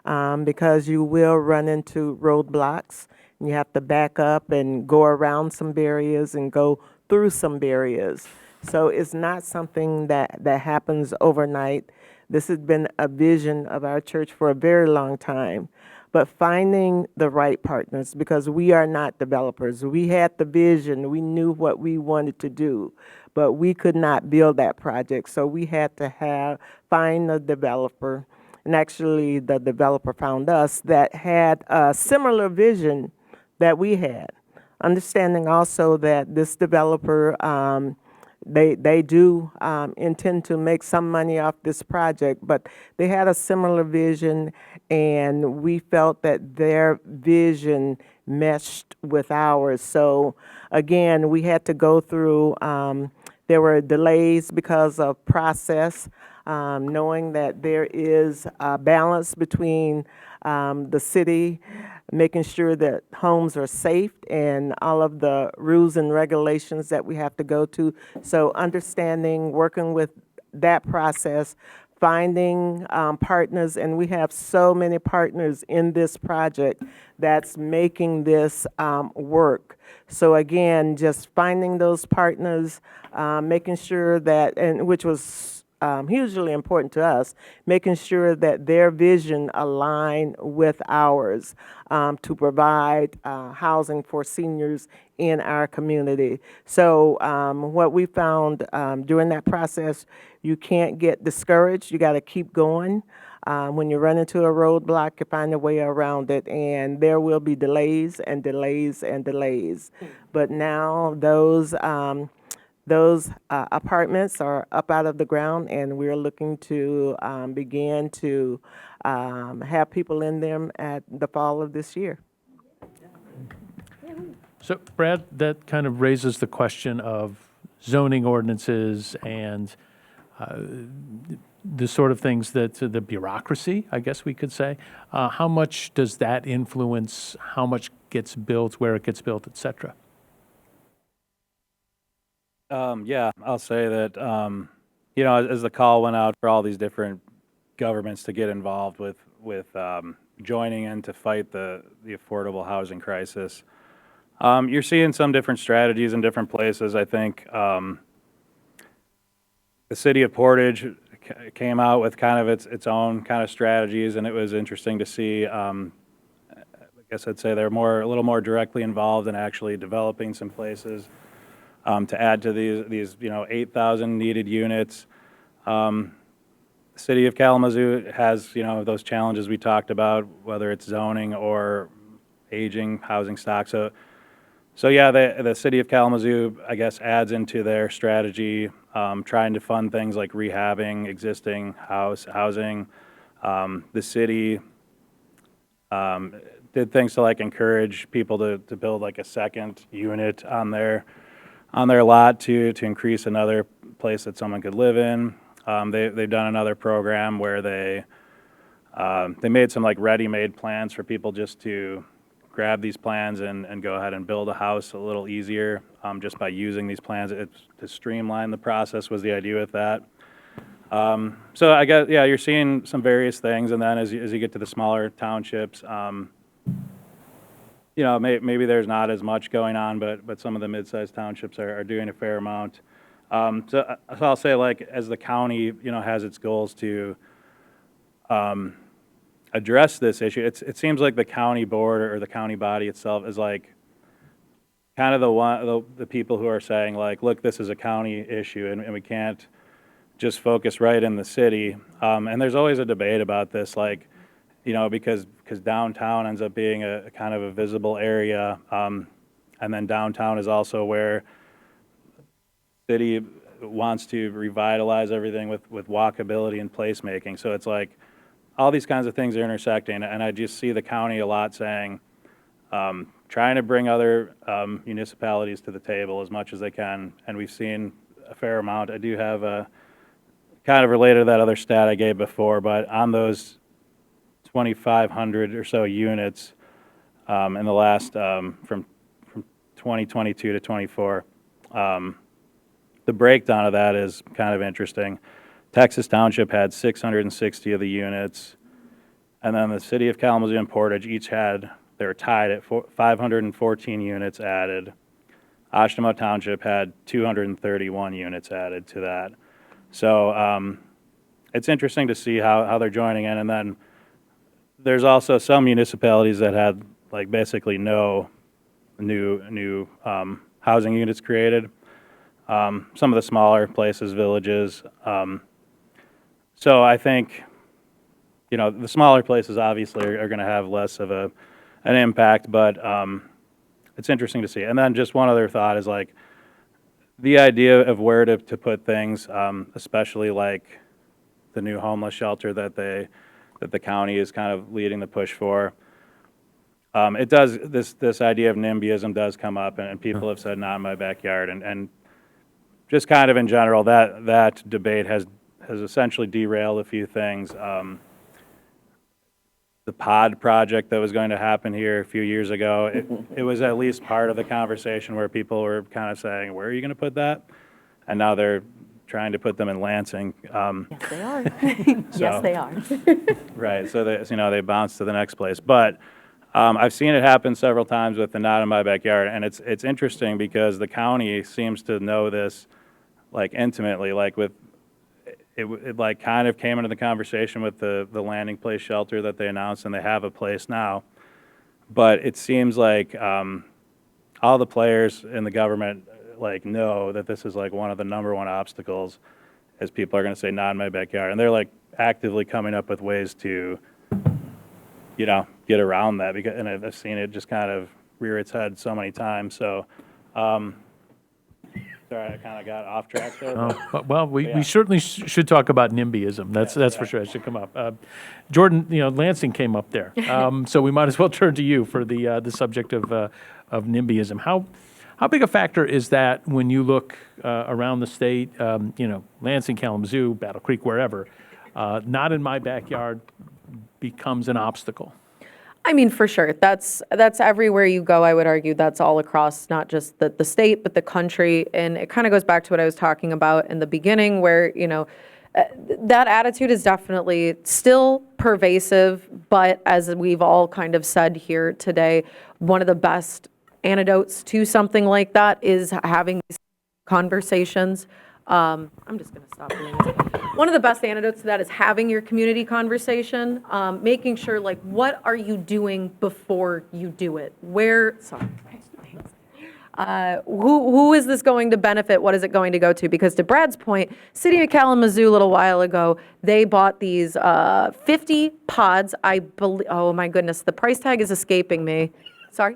because you will run into roadblocks. And you have to back up and go around some barriers and go through some barriers. So it's not something that happens overnight. This has been a vision of our church for a very long time. But finding the right partners, because we are not developers. We had the vision. We knew what we wanted to do, but we could not build that project. So we had to find a developer and actually the developer found us, that had a similar vision that we had. Understanding also that this developer, they do intend to make some money off this project, but they had a similar vision, and we felt that their vision meshed with ours. So again, we had to go through, there were delays because of process, knowing that there is a balance between the city making sure that homes are safe and all of the rules and regulations that we have to go to. So understanding, working with that process, finding partners, and we have so many partners in this project that's making this work. So again, just finding those partners, making sure that, and which was hugely important to us, making sure that their vision aligned with ours to provide housing for seniors in our community. So what we found during that process, you can't get discouraged. You got to keep going. When you run into a roadblock, you find a way around it, and there will be delays and delays and delays. But now those apartments are up out of the ground, and we're looking to begin to have people in them at the fall of this year. So Brad, that kind of raises the question of zoning ordinances and the sort of things that, the bureaucracy, I guess we could say. How much does that influence how much gets built, where it gets built, et cetera? Yeah, I'll say that, as the call went out for all these different governments to get involved with joining in to fight the affordable housing crisis, you're seeing some different strategies in different places. I think the city of Portage came out with kind of its own kind of strategies, and it was interesting to see. I guess I'd say they're a little more directly involved in actually developing some places to add to these 8,000 needed units. The city of Kalamazoo has those challenges we talked about, whether it's zoning or aging housing stock. So yeah, the city of Kalamazoo, I guess, adds into their strategy, trying to fund things like rehabbing existing housing. The city did things to encourage people to build a second unit on their lot to increase another place that someone could live in. They've done another program where they made some ready-made plans for people just to grab these plans and go ahead and build a house a little easier just by using these plans. To streamline the process was the idea with that. So I guess, yeah, you're seeing some various things, and then as you get to the smaller townships, maybe there's not as much going on, but some of the mid-sized townships are doing a fair amount. So I'll say, as the county, has its goals to address this issue, it seems like the county board or the county body itself is kind of the people who are saying look, this is a county issue, and we can't just focus right in the city. And there's always a debate about this, because downtown ends up being a kind of a visible area, and then downtown is also where the city wants to revitalize everything with walkability and placemaking. So it's all these kinds of things are intersecting, and I just see the county a lot saying, trying to bring other municipalities to the table as much as they can, and we've seen a fair amount. I do have a kind of related to that other stat I gave before, but on those 2,500 or so units in the last, from 2022 to 24, the breakdown of that is kind of interesting. Texas Township had 660 of the units, and then the city of Kalamazoo and Portage they were tied at 514 units added. Oshtemo Township had 231 units added to that. So it's interesting to see how they're joining in, and then there's also some municipalities that had basically no new housing units created. Some of the smaller places, villages. So I think the smaller places obviously are going to have less of an impact, but it's interesting to see. And then just one other thought is like the idea of where to put things, especially like the new homeless shelter that the county is kind of leading the push for. It does, this idea of Nimbyism does come up, and people have said, not in my backyard, and just kind of in general, that debate has essentially derailed a few things. The pod project that was going to happen here a few years ago, it was at least part of the conversation where people were kind of saying, where are you going to put that? And now they're trying to put them in Lansing. Yes, they are. Yes, they are. Right, so they bounce to the next place. But I've seen it happen several times with the not in my backyard, and it's interesting because the county seems to know this like intimately, like with it like kind of came into the conversation with the landing place shelter that they announced, and they have a place now. But it seems like all the players in the government like know that this is like one of the number one obstacles, as people are going to say not in my backyard, and they're like actively coming up with ways to get around that, because, and I've seen it just kind of rear its head so many times. So, sorry, I kind of got off track there. Well, we certainly should talk about Nimbyism. That's for sure. It should come up. Jordyn, Lansing came up there, so we might as well turn to you for the subject of Nimbyism. How big a factor is that when you look around the state? Lansing, Kalamazoo, Battle Creek, wherever. Not in my backyard becomes an obstacle. I mean, for sure. That's everywhere you go, I would argue. That's all across not just the state, but the country. And it kind of goes back to what I was talking about in the beginning, where, that attitude is definitely still pervasive. But as we've all kind of said here today, one of the best antidotes to something like that is having these conversations. I'm just going to stop doing this. One of the best antidotes to that is having your community conversation, making sure, like, what are you doing before you do it? Who is this going to benefit? What is it going to go to? Because to Brad's point, City of Kalamazoo a little while ago, they bought these 50 pods, I believe. Oh my goodness, the price tag is escaping me. Sorry?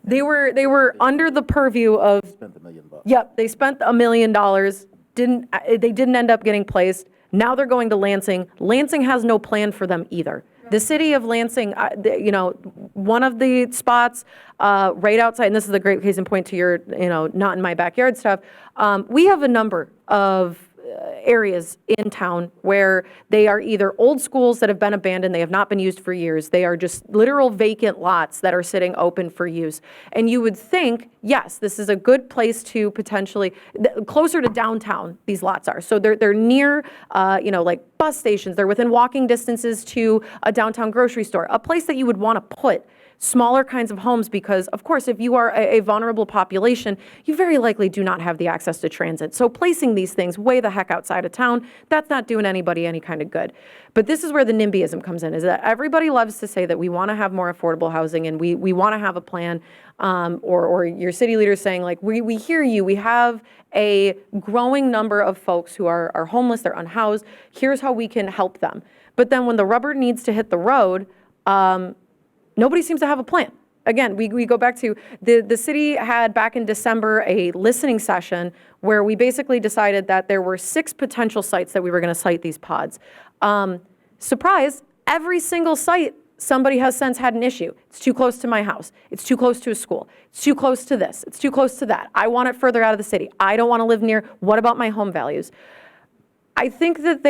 They were under the purview of. Spent $1 million. Yep, they spent $1 million. They didn't end up getting placed. Now they're going to Lansing. Lansing has no plan for them either. The city of Lansing, one of the spots right outside, and this is a great case in point to your, not in my backyard stuff. We have a number of areas in town where they are either old schools that have been abandoned, they have not been used for years. They are just literal vacant lots that are sitting open for use. And you would think, yes, this is a good place to potentially, closer to downtown, these lots are. So they're near, like bus stations. They're within walking distances to a downtown grocery store, a place that you would want to put smaller kinds of homes, because of course if you are a vulnerable population, you very likely do not have the access to transit. So placing these things way the heck outside of town, that's not doing anybody any kind of good. But this is where the NIMBYism comes in, is that everybody loves to say that we want to have more affordable housing and we want to have a plan, or your city leaders saying like, we hear you, we have a growing number of folks who are homeless, they're unhoused, here's how we can help them. But then when the rubber needs to hit the road, nobody seems to have a plan. Again, we go back to the city had back in December a listening session where we basically decided that there were 6 potential sites that we were going to site these pods. Surprise, every single site somebody has since had an issue. It's too close to my house. It's too close to a school. It's too close to this. It's too close to that. I want it further out of the city. I don't want to live near. What about my home values? I think that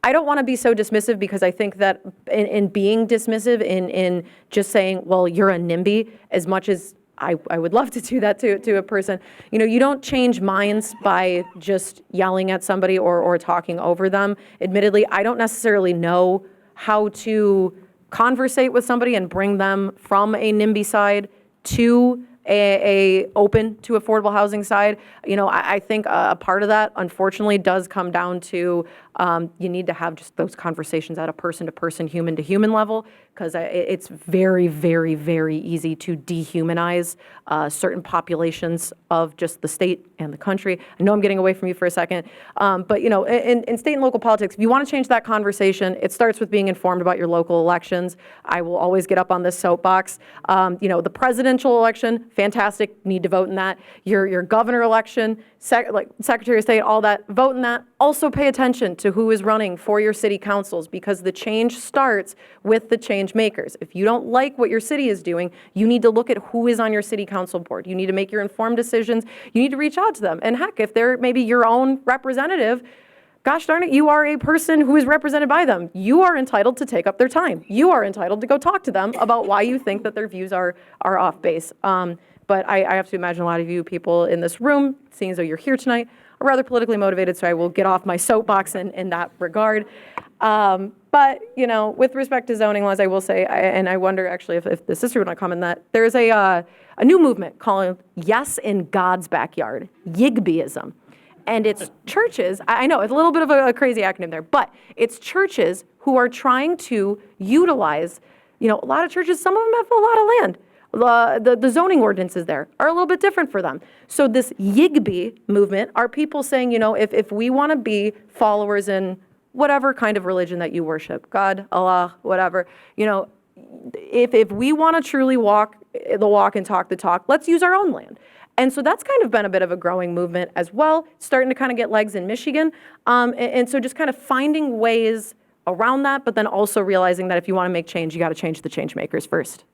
I don't want to be so dismissive, because I think that in being dismissive, in just saying, well, you're a NIMBY, as much as I would love to do that to a person, you don't change minds by just yelling at somebody or talking over them. Admittedly, I don't necessarily know how to conversate with somebody and bring them from a NIMBY side to a open to affordable housing side. You know, I think a part of that, unfortunately, does come down to you need to have just those conversations at a person-to-person, human-to-human level, because it's very, very, very easy to dehumanize certain populations of just the state and the country. I know I'm getting away from you for a second, but you know, in state and local politics, if you want to change that conversation, it starts with being informed about your local elections. I will always get up on this soapbox. You know, the presidential election, fantastic, need to vote in that. Your governor election, like Secretary of State, all that, vote in that. Also pay attention to who is running for your city councils, because the change starts with the change makers. If you don't like what your city is doing, you need to look at who is on your city council board. You need to make your informed decisions. You need to reach out to them. And heck, if they're maybe your own representative, gosh darn it, you are a person who is represented by them. You are entitled to take up their time. You are entitled to go talk to them about why you think that their views are off base. But I have to imagine a lot of you people in this room, seeing as though you're here tonight, are rather politically motivated, so I will get off my soapbox in that regard. But, you know, with respect to zoning laws, I will say, and I wonder actually if the sister would want to comment on that, there's a new movement called Yes in God's Backyard, Nimbyism. And it's churches, I know, it's a little bit of a crazy acronym there, but it's churches who are trying to utilize, you know, a lot of churches, some of them have a lot of land. The zoning ordinances there are a little bit different for them. So this Yigby movement are people saying, you know, if we want to be followers in whatever kind of religion that you worship, God, Allah, whatever, you know, if we want to truly walk the walk and talk the talk, let's use our own land. And so that's kind of been a bit of a growing movement as well, starting to kind of get legs in Michigan. And so just kind of finding ways around that, but then also realizing that if you want to make change, you got to change the change makers first.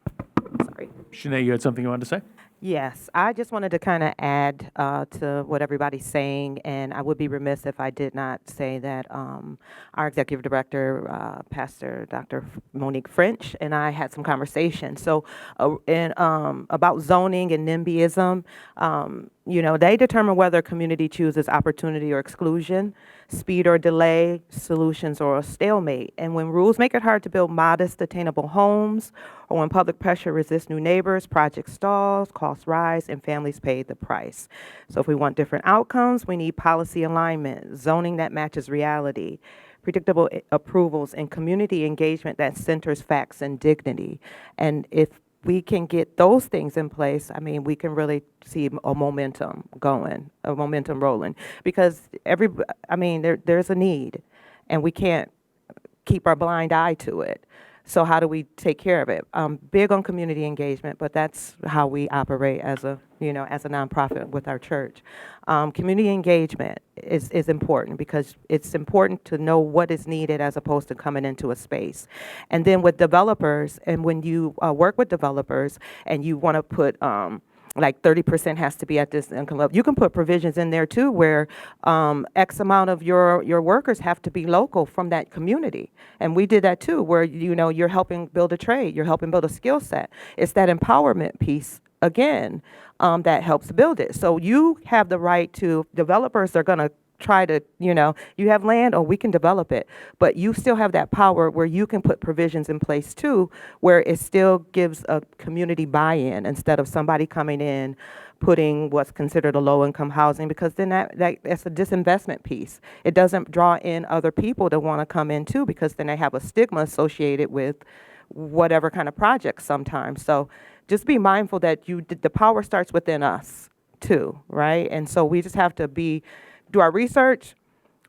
Sorry. Shanae, you had something you wanted to say? Yes, I just wanted to kind of add to what everybody's saying, and I would be remiss if I did not say that our executive director, Pastor Dr. Monique French, and I had some conversations. So, about zoning and NIMBYism, you know, they determine whether a community chooses opportunity or exclusion, speed or delay, solutions or a stalemate. And when rules make it hard to build modest, attainable homes, or when public pressure resists new neighbors, project stalls, costs rise, and families pay the price. So if we want different outcomes, we need policy alignment, zoning that matches reality, predictable approvals, and community engagement that centers facts and dignity. And if we can get those things in place, I mean, we can really see a momentum going, a momentum rolling. Because there's a need, and we can't keep our blind eye to it. So how do we take care of it? Big on community engagement, but that's how we operate as a nonprofit with our church. Community engagement is important because it's important to know what is needed as opposed to coming into a space. And then with developers, and when you work with developers and you want to put like 30% has to be at this income level. You can put provisions in there too where X amount of your workers have to be local from that community. And we did that too, where, you know, you're helping build a trade, you're helping build a skill set. It's that empowerment piece, again, that helps build it. So you have the right to, developers are going to try to, you know, you have land, or we can develop it, but you still have that power where you can put provisions in place too, where it still gives a community buy-in instead of somebody coming in putting what's considered a low-income housing, because then that's a disinvestment piece. It doesn't draw in other people to want to come in too, because then they have a stigma associated with whatever kind of project sometimes. So just be mindful that the power starts within us too, right? And so we just have to do our research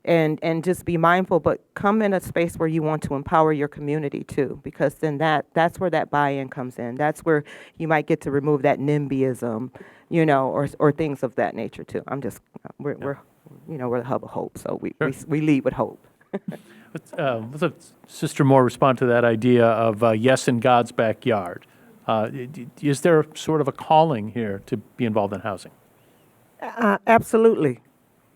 and just be mindful, but come in a space where you want to empower your community too, because then that's where that buy-in comes in. That's where you might get to remove that NIMBYism, you know, or things of that nature too. We're the hub of hope, so we lead with hope. Let's have Sister Moore respond to that idea of yes in God's backyard. Is there sort of a calling here to be involved in housing? Absolutely.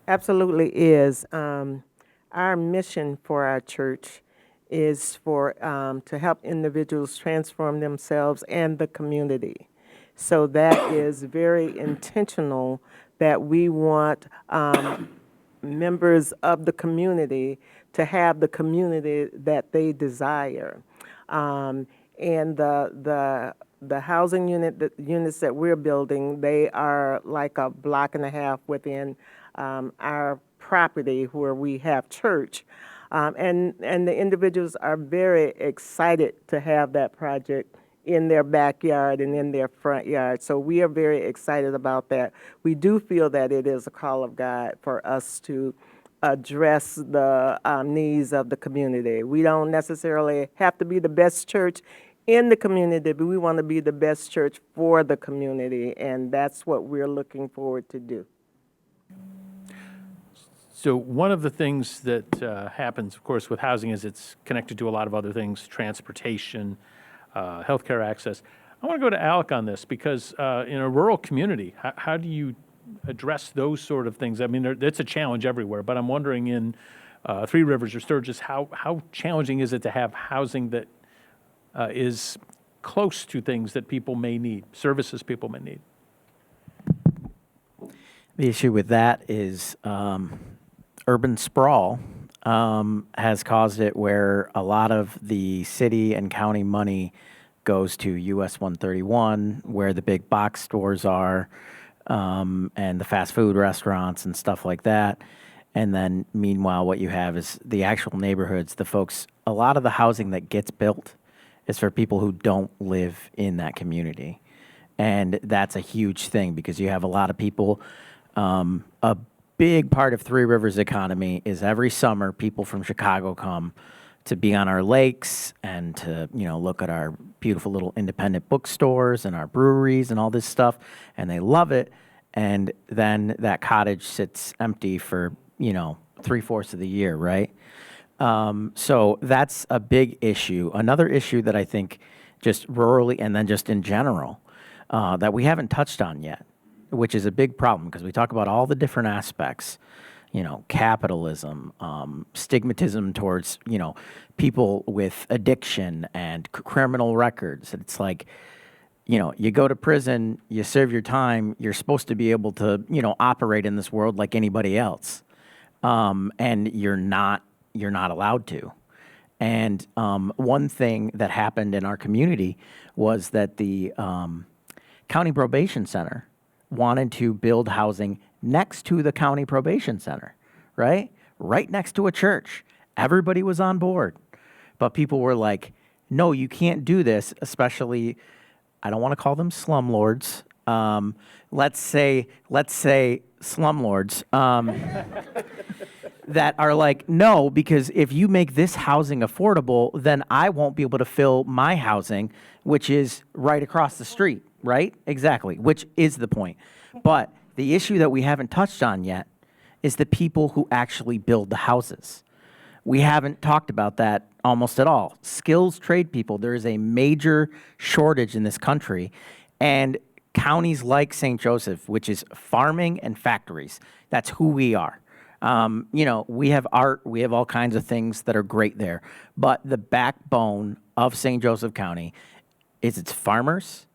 Absolutely is. Our mission for our church is to help individuals transform themselves and the community. So that is very intentional, that we want members of the community to have the community that they desire. And the housing units that we're building, they are like a block and a half within our property where we have church. And the individuals are very excited to have that project in their backyard and in their front yard. So we are very excited about that. We do feel that it is a call of God for us to address the needs of the community. We don't necessarily have to be the best church in the community, but we want to be the best church for the community, and that's what we're looking forward to do. So one of the things that happens, of course, with housing is it's connected to a lot of other things, transportation, healthcare access. I want to go to Alek on this because in a rural community, how do you address those sort of things? I mean, it's a challenge everywhere, but I'm wondering in Three Rivers or Sturgis, how challenging is it to have housing that is close to things that people may need, services people may need? The issue with that is urban sprawl has caused it where a lot of the city and county money goes to US 131, where the big box stores are, and the fast food restaurants and stuff like that. And then meanwhile, what you have is the actual neighborhoods, the folks, a lot of the housing that gets built is for people who don't live in that community. And that's a huge thing because you have a lot of people, a big part of Three Rivers economy is every summer people from Chicago come to be on our lakes and to, look at our beautiful little independent bookstores and our breweries and all this stuff, and they love it. And then that cottage sits empty for, 3/4 of the year, right? So that's a big issue. Another issue that I think just rurally and then just in general that we haven't touched on yet, which is a big problem because we talk about all the different aspects, capitalism, stigmatism towards, people with addiction and criminal records. It's like, you go to prison, you serve your time, you're supposed to be able to, operate in this world like anybody else. And you're not allowed to. And one thing that happened in our community was that the County Probation Center wanted to build housing next to the County Probation Center, right? Right next to a church. Everybody was on board. But people were like, no, you can't do this, especially, I don't want to call them slumlords. Let's say slumlords. That are like, no, because if you make this housing affordable, then I won't be able to fill my housing, which is right across the street, right? Exactly, which is the point. But the issue that we haven't touched on yet is the people who actually build the houses. We haven't talked about that almost at all. Skills trade people, there is a major shortage in this country, and counties like St. Joseph, which is farming and factories, that's who we are. We have art, we have all kinds of things that are great there. But the backbone of St. Joseph County is its farmers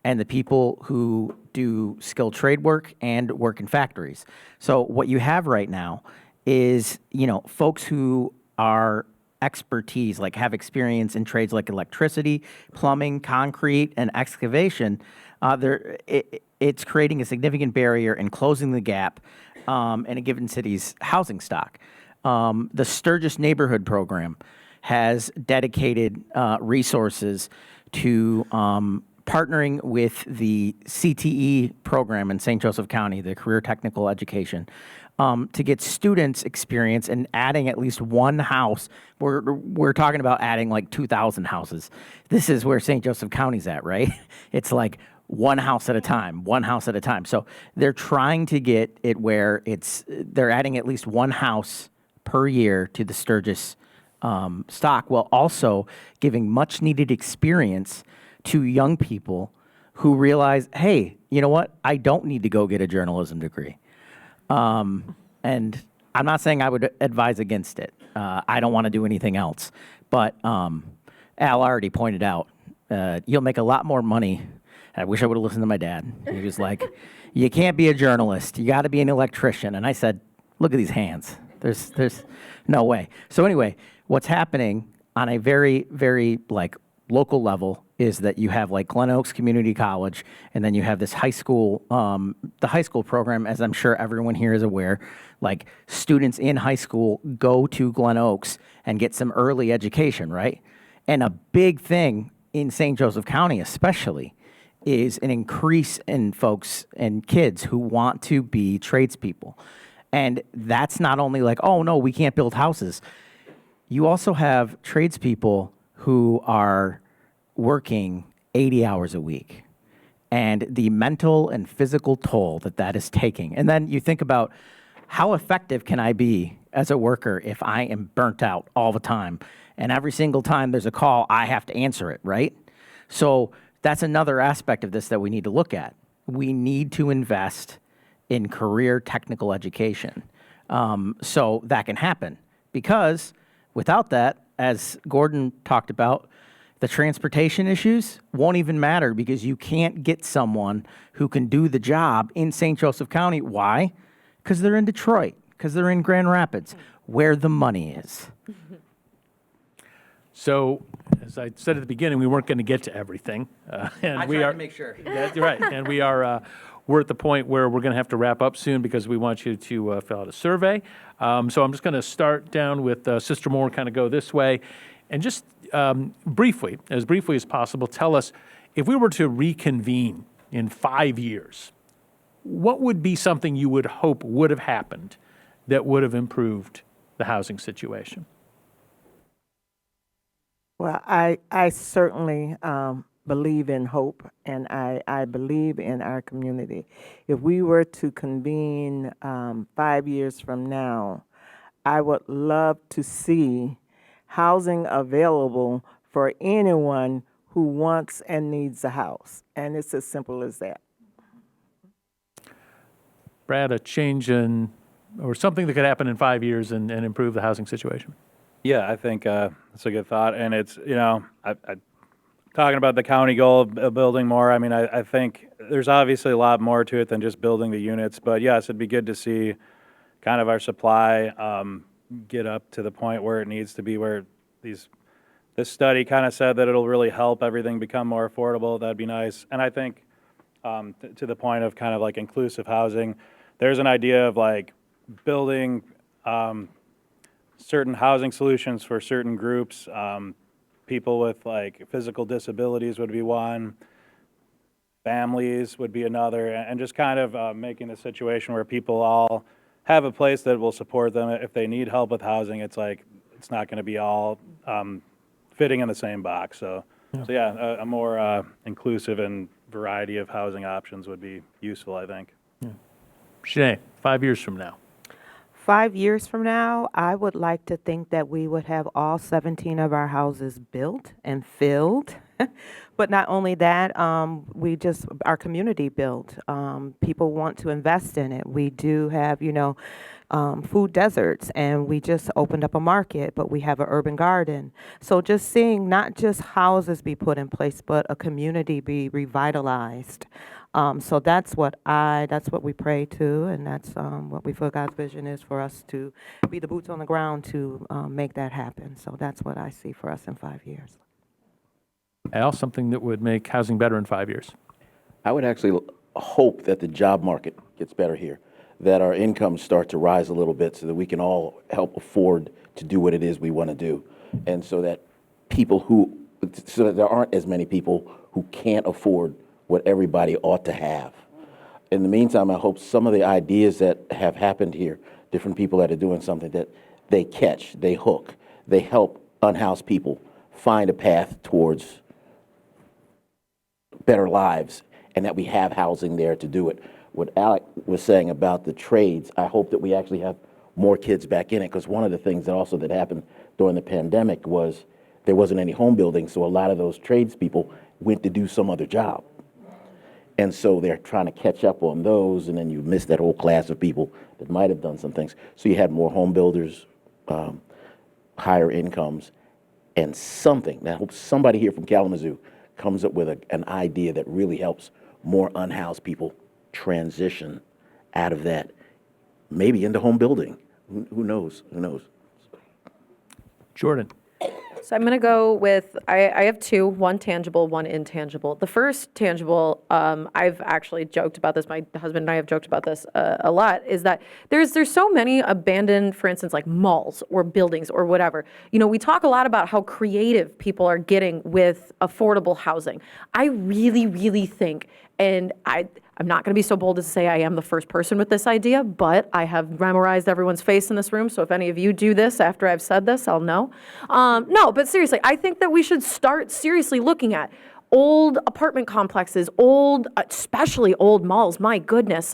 and the people who do skilled trade work and work in factories. So what you have right now is, folks who are expertise, like have experience in trades like electricity, plumbing, concrete, and excavation. It's creating a significant barrier and closing the gap in a given city's housing stock. The Sturgis Neighborhood Program has dedicated resources to partnering with the CTE program in St. Joseph County, the Career Technical Education, to get students experience and adding at least one house. We're talking about adding like 2,000 houses. This is where St. Joseph County's at, right? It's one house at a time. So they're trying to get it where they're adding at least one house per year to the Sturgis stock, while also giving much needed experience to young people who realize, hey, you know what? I don't need to go get a journalism degree. And I'm not saying I would advise against it. I don't want to do anything else. But Al already pointed out, you'll make a lot more money. I wish I would have listened to my dad. He was like, you can't be a journalist. You got to be an electrician. And I said, look at these hands. There's no way. So anyway, what's happening on a very, very local level is that you have like Glen Oaks Community College, and then you have this high school, the high school program, as I'm sure everyone here is aware, like students in high school go to Glen Oaks and get some early education, right? And a big thing in St. Joseph County especially is an increase in folks and kids who want to be tradespeople. And that's not only like, oh no, we can't build houses. You also have tradespeople who are working 80 hours a week, and the mental and physical toll that that is taking. And then you think about, how effective can I be as a worker if I am burnt out all the time? And every single time there's a call, I have to answer it, right? So that's another aspect of this that we need to look at. We need to invest in career technical education so that can happen. Because without that, as Gordon talked about, the transportation issues won't even matter because you can't get someone who can do the job in St. Joseph County. Why? Because they're in Detroit, because they're in Grand Rapids, where the money is. So, as I said at the beginning, we weren't going to get to everything. And we are, make sure. That's right. And we're at the point where we're going to have to wrap up soon because we want you to fill out a survey. So I'm just going to start down with Sister Moore, kind of go this way. And just briefly as possible, tell us, if we were to reconvene in 5 years, what would be something you would hope would have happened that would have improved the housing situation? Well, I certainly believe in hope, and I believe in our community. If we were to convene 5 years from now, I would love to see housing available for anyone who wants and needs a house. And it's as simple as that. Brad, a change in, or something that could happen in 5 years and improve the housing situation? Yeah, I think that's a good thought. And it's, talking about the county goal of building more, I mean, I think there's obviously a lot more to it than just building the units. But yes, it'd be good to see kind of our supply get up to the point where it needs to be, where this study kind of said that it'll really help everything become more affordable. That'd be nice. And I think to the point of kind of like inclusive housing, there's an idea of like building certain housing solutions for certain groups. People with like physical disabilities would be one, families would be another, and just kind of making the situation where people all have a place that will support them. If they need help with housing, it's like, it's not going to be all fitting in the same box. So yeah, a more inclusive and variety of housing options would be useful, I think. Shanay, 5 years from now. 5 years from now, I would like to think that we would have all 17 of our houses built and filled. But not only that, our community built. People want to invest in it. We do have, food deserts, and we just opened up a market, but we have an urban garden. So just seeing not just houses be put in place, but a community be revitalized. So that's what we pray to, and that's what we feel God's vision is for us to be the boots on the ground to make that happen. So that's what I see for us in 5 years. Al, something that would make housing better in 5 years? I would actually hope that the job market gets better here, that our incomes start to rise a little bit so that we can all help afford to do what it is we want to do. And so that so that there aren't as many people who can't afford what everybody ought to have. In the meantime, I hope some of the ideas that have happened here, different people that are doing something, that they catch, they hook, they help unhoused people find a path towards better lives, and that we have housing there to do it. What Alek was saying about the trades, I hope that we actually have more kids back in it, because one of the things that happened during the pandemic was there wasn't any home building, so a lot of those tradespeople went to do some other job. And so they're trying to catch up on those, and then you miss that whole class of people that might have done some things. So you had more home builders, higher incomes, and something. I hope somebody here from Kalamazoo comes up with an idea that really helps more unhoused people transition out of that, maybe into home building. Who knows? Who knows? Jordyn. So I'm going to go with, I have two, one tangible, one intangible. The first tangible, I've actually joked about this, my husband and I have joked about this a lot, is that there's so many abandoned, for instance, like malls or buildings or whatever. You know, we talk a lot about how creative people are getting with affordable housing. I really, really think, and I'm not going to be so bold as to say I am the first person with this idea, but I have memorized everyone's face in this room, so if any of you do this after I've said this, I'll know. No, but seriously, I think that we should start seriously looking at old apartment complexes, especially old malls, my goodness.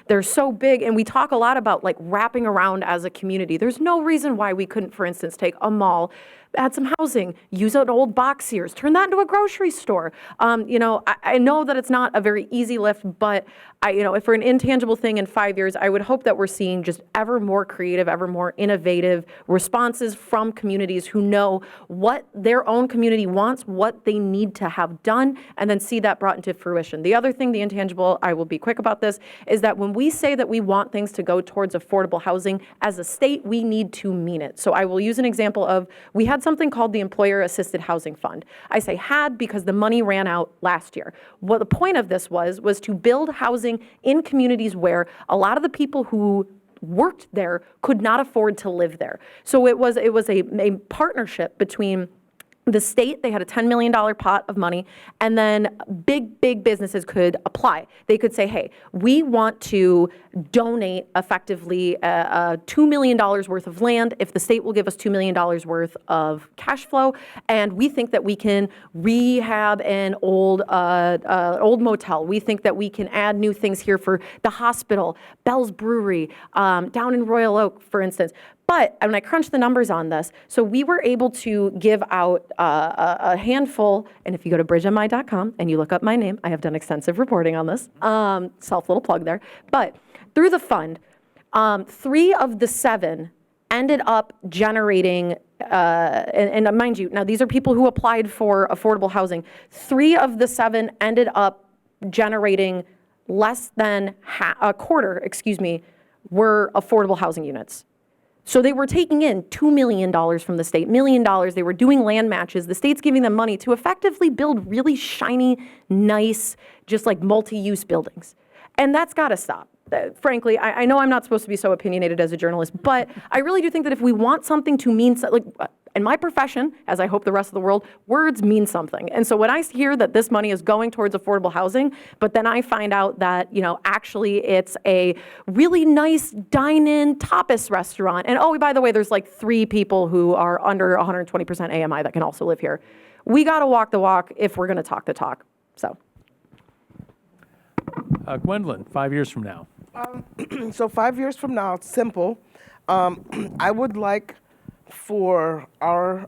They're so big, and we talk a lot about like wrapping around as a community. There's no reason why we couldn't, for instance, take a mall, add some housing, use an old box Sears, turn that into a grocery store. You know, I know that it's not a very easy lift, but if for an intangible thing in 5 years, I would hope that we're seeing just ever more creative, ever more innovative responses from communities who know what their own community wants, what they need to have done, and then see that brought into fruition. The other thing, the intangible, I will be quick about this, is that when we say that we want things to go towards affordable housing, as a state, we need to mean it. So I will use an example of, we had something called the Employer Assisted Housing Fund. I say had because the money ran out last year. What the point of this was to build housing in communities where a lot of the people who worked there could not afford to live there. So it was a partnership between the state. They had a $10 million pot of money, and then big businesses could apply. They could say, hey, we want to donate effectively $2 million worth of land if the state will give us $2 million worth of cash flow, and we think that we can rehab an old motel. We think that we can add new things here for the hospital, Bell's Brewery, down in Royal Oak, for instance. But when I crunched the numbers on this, so we were able to give out a handful, and if you go to bridgemi.com and you look up my name, I have done extensive reporting on this, little plug there, but through the fund, 3 of the 7 ended up generating, and mind you, now these are people who applied for affordable housing, 3 of the 7 ended up generating less than a quarter, were affordable housing units. So they were taking in $2 million from the state, $1 million. They were doing land matches. The state's giving them money to effectively build really shiny, nice, just like multi-use buildings. And that's got to stop. Frankly, I know I'm not supposed to be so opinionated as a journalist, but I really do think that if we want something to mean, like in my profession, as I hope the rest of the world, words mean something. And so when I hear that this money is going towards affordable housing, but then I find out that, actually it's a really nice dine-in tapas restaurant. And oh, by the way, there's like 3 people who are under 120% AMI that can also live here. We got to walk the walk if we're going to talk the talk. So. Gwendolyn, 5 years from now. So 5 years from now, it's simple. I would like for I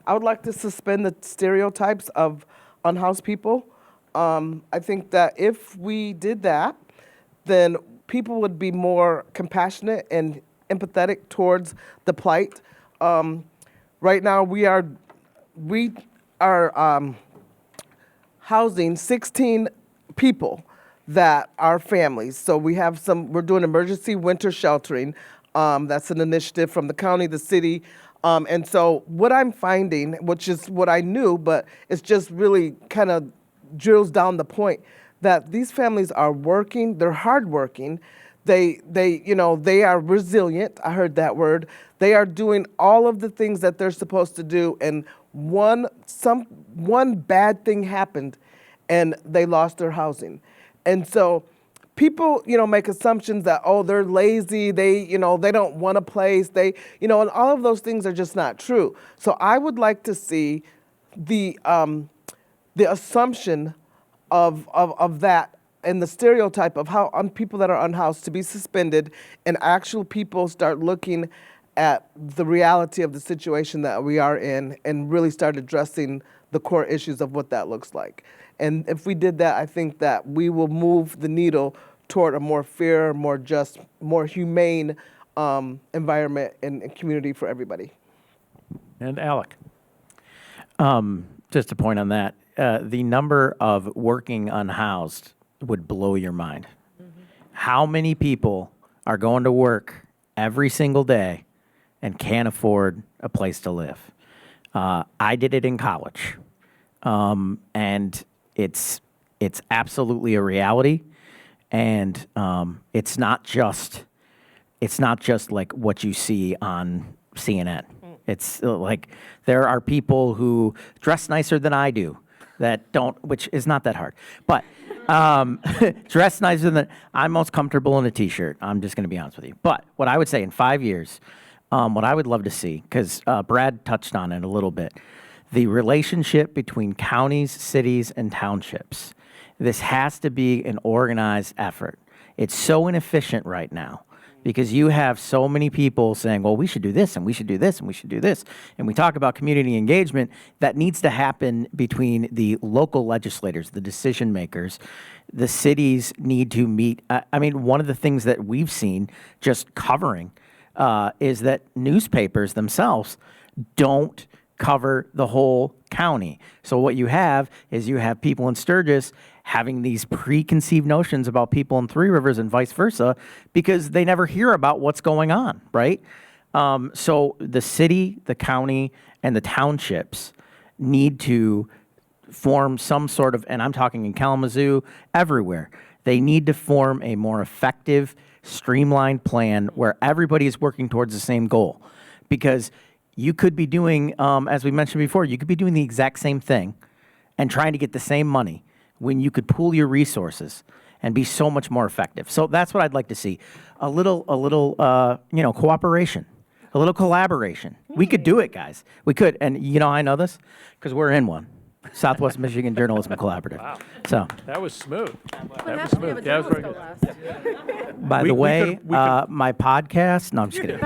would like to suspend the stereotypes of unhoused people. I think that if we did that, then people would be more compassionate and empathetic towards the plight. Right now, we are housing 16 people that are families. So we're doing emergency winter sheltering. That's an initiative from the county, the city. And so what I'm finding, which is what I knew, but it's just really kind of drills down the point, that these families are working, they're hardworking, they are resilient, I heard that word. They are doing all of the things that they're supposed to do, and one bad thing happened and they lost their housing. And so people, make assumptions that, they're lazy, they don't want a place, and all of those things are just not true. So I would like to see the assumption of that and the stereotype of how people that are unhoused to be suspended, and actual people start looking at the reality of the situation that we are in and really start addressing the core issues of what that looks like. And if we did that, I think that we will move the needle toward a more fair, more just, more humane environment and community for everybody. And Alek. Just a point on that, the number of working unhoused would blow your mind. Mm-hmm. How many people are going to work every single day and can't afford a place to live? I did it in college, and it's absolutely a reality, and it's not just like what you see on CNN. It's like there are people who dress nicer than I do that don't, which is not that hard, but dress nicer than I'm most comfortable in a t-shirt. I'm just going to be honest with you. But what I would say in 5 years, what I would love to see, because Brad touched on it a little bit, the relationship between counties, cities, and townships. This has to be an organized effort. It's so inefficient right now because you have so many people saying, well, we should do this, and we should do this, and we should do this. And we talk about community engagement. That needs to happen between the local legislators, the decision makers. The cities need to meet. I mean, one of the things that we've seen just covering is that newspapers themselves don't cover the whole county. So what you have is you have people in Sturgis having these preconceived notions about people in Three Rivers and vice versa because they never hear about what's going on, right? So the city, the county, and the townships need to form some sort of, and I'm talking in Kalamazoo, everywhere, they need to form a more effective, streamlined plan where everybody is working towards the same goal. Because you could be doing, as we mentioned before, you could be doing the exact same thing and trying to get the same money when you could pool your resources and be so much more effective. So that's what I'd like to see. A little, cooperation, a little collaboration. We could do it, guys. We could. And you know, I know this because we're in one. Southwest Michigan Journalism Collaborative. Wow. So, That was smooth. What That was happened? We have smooth. a That was very journalist good. go last. by We- the we way, could- we could- my podcast, no, I'm just kidding.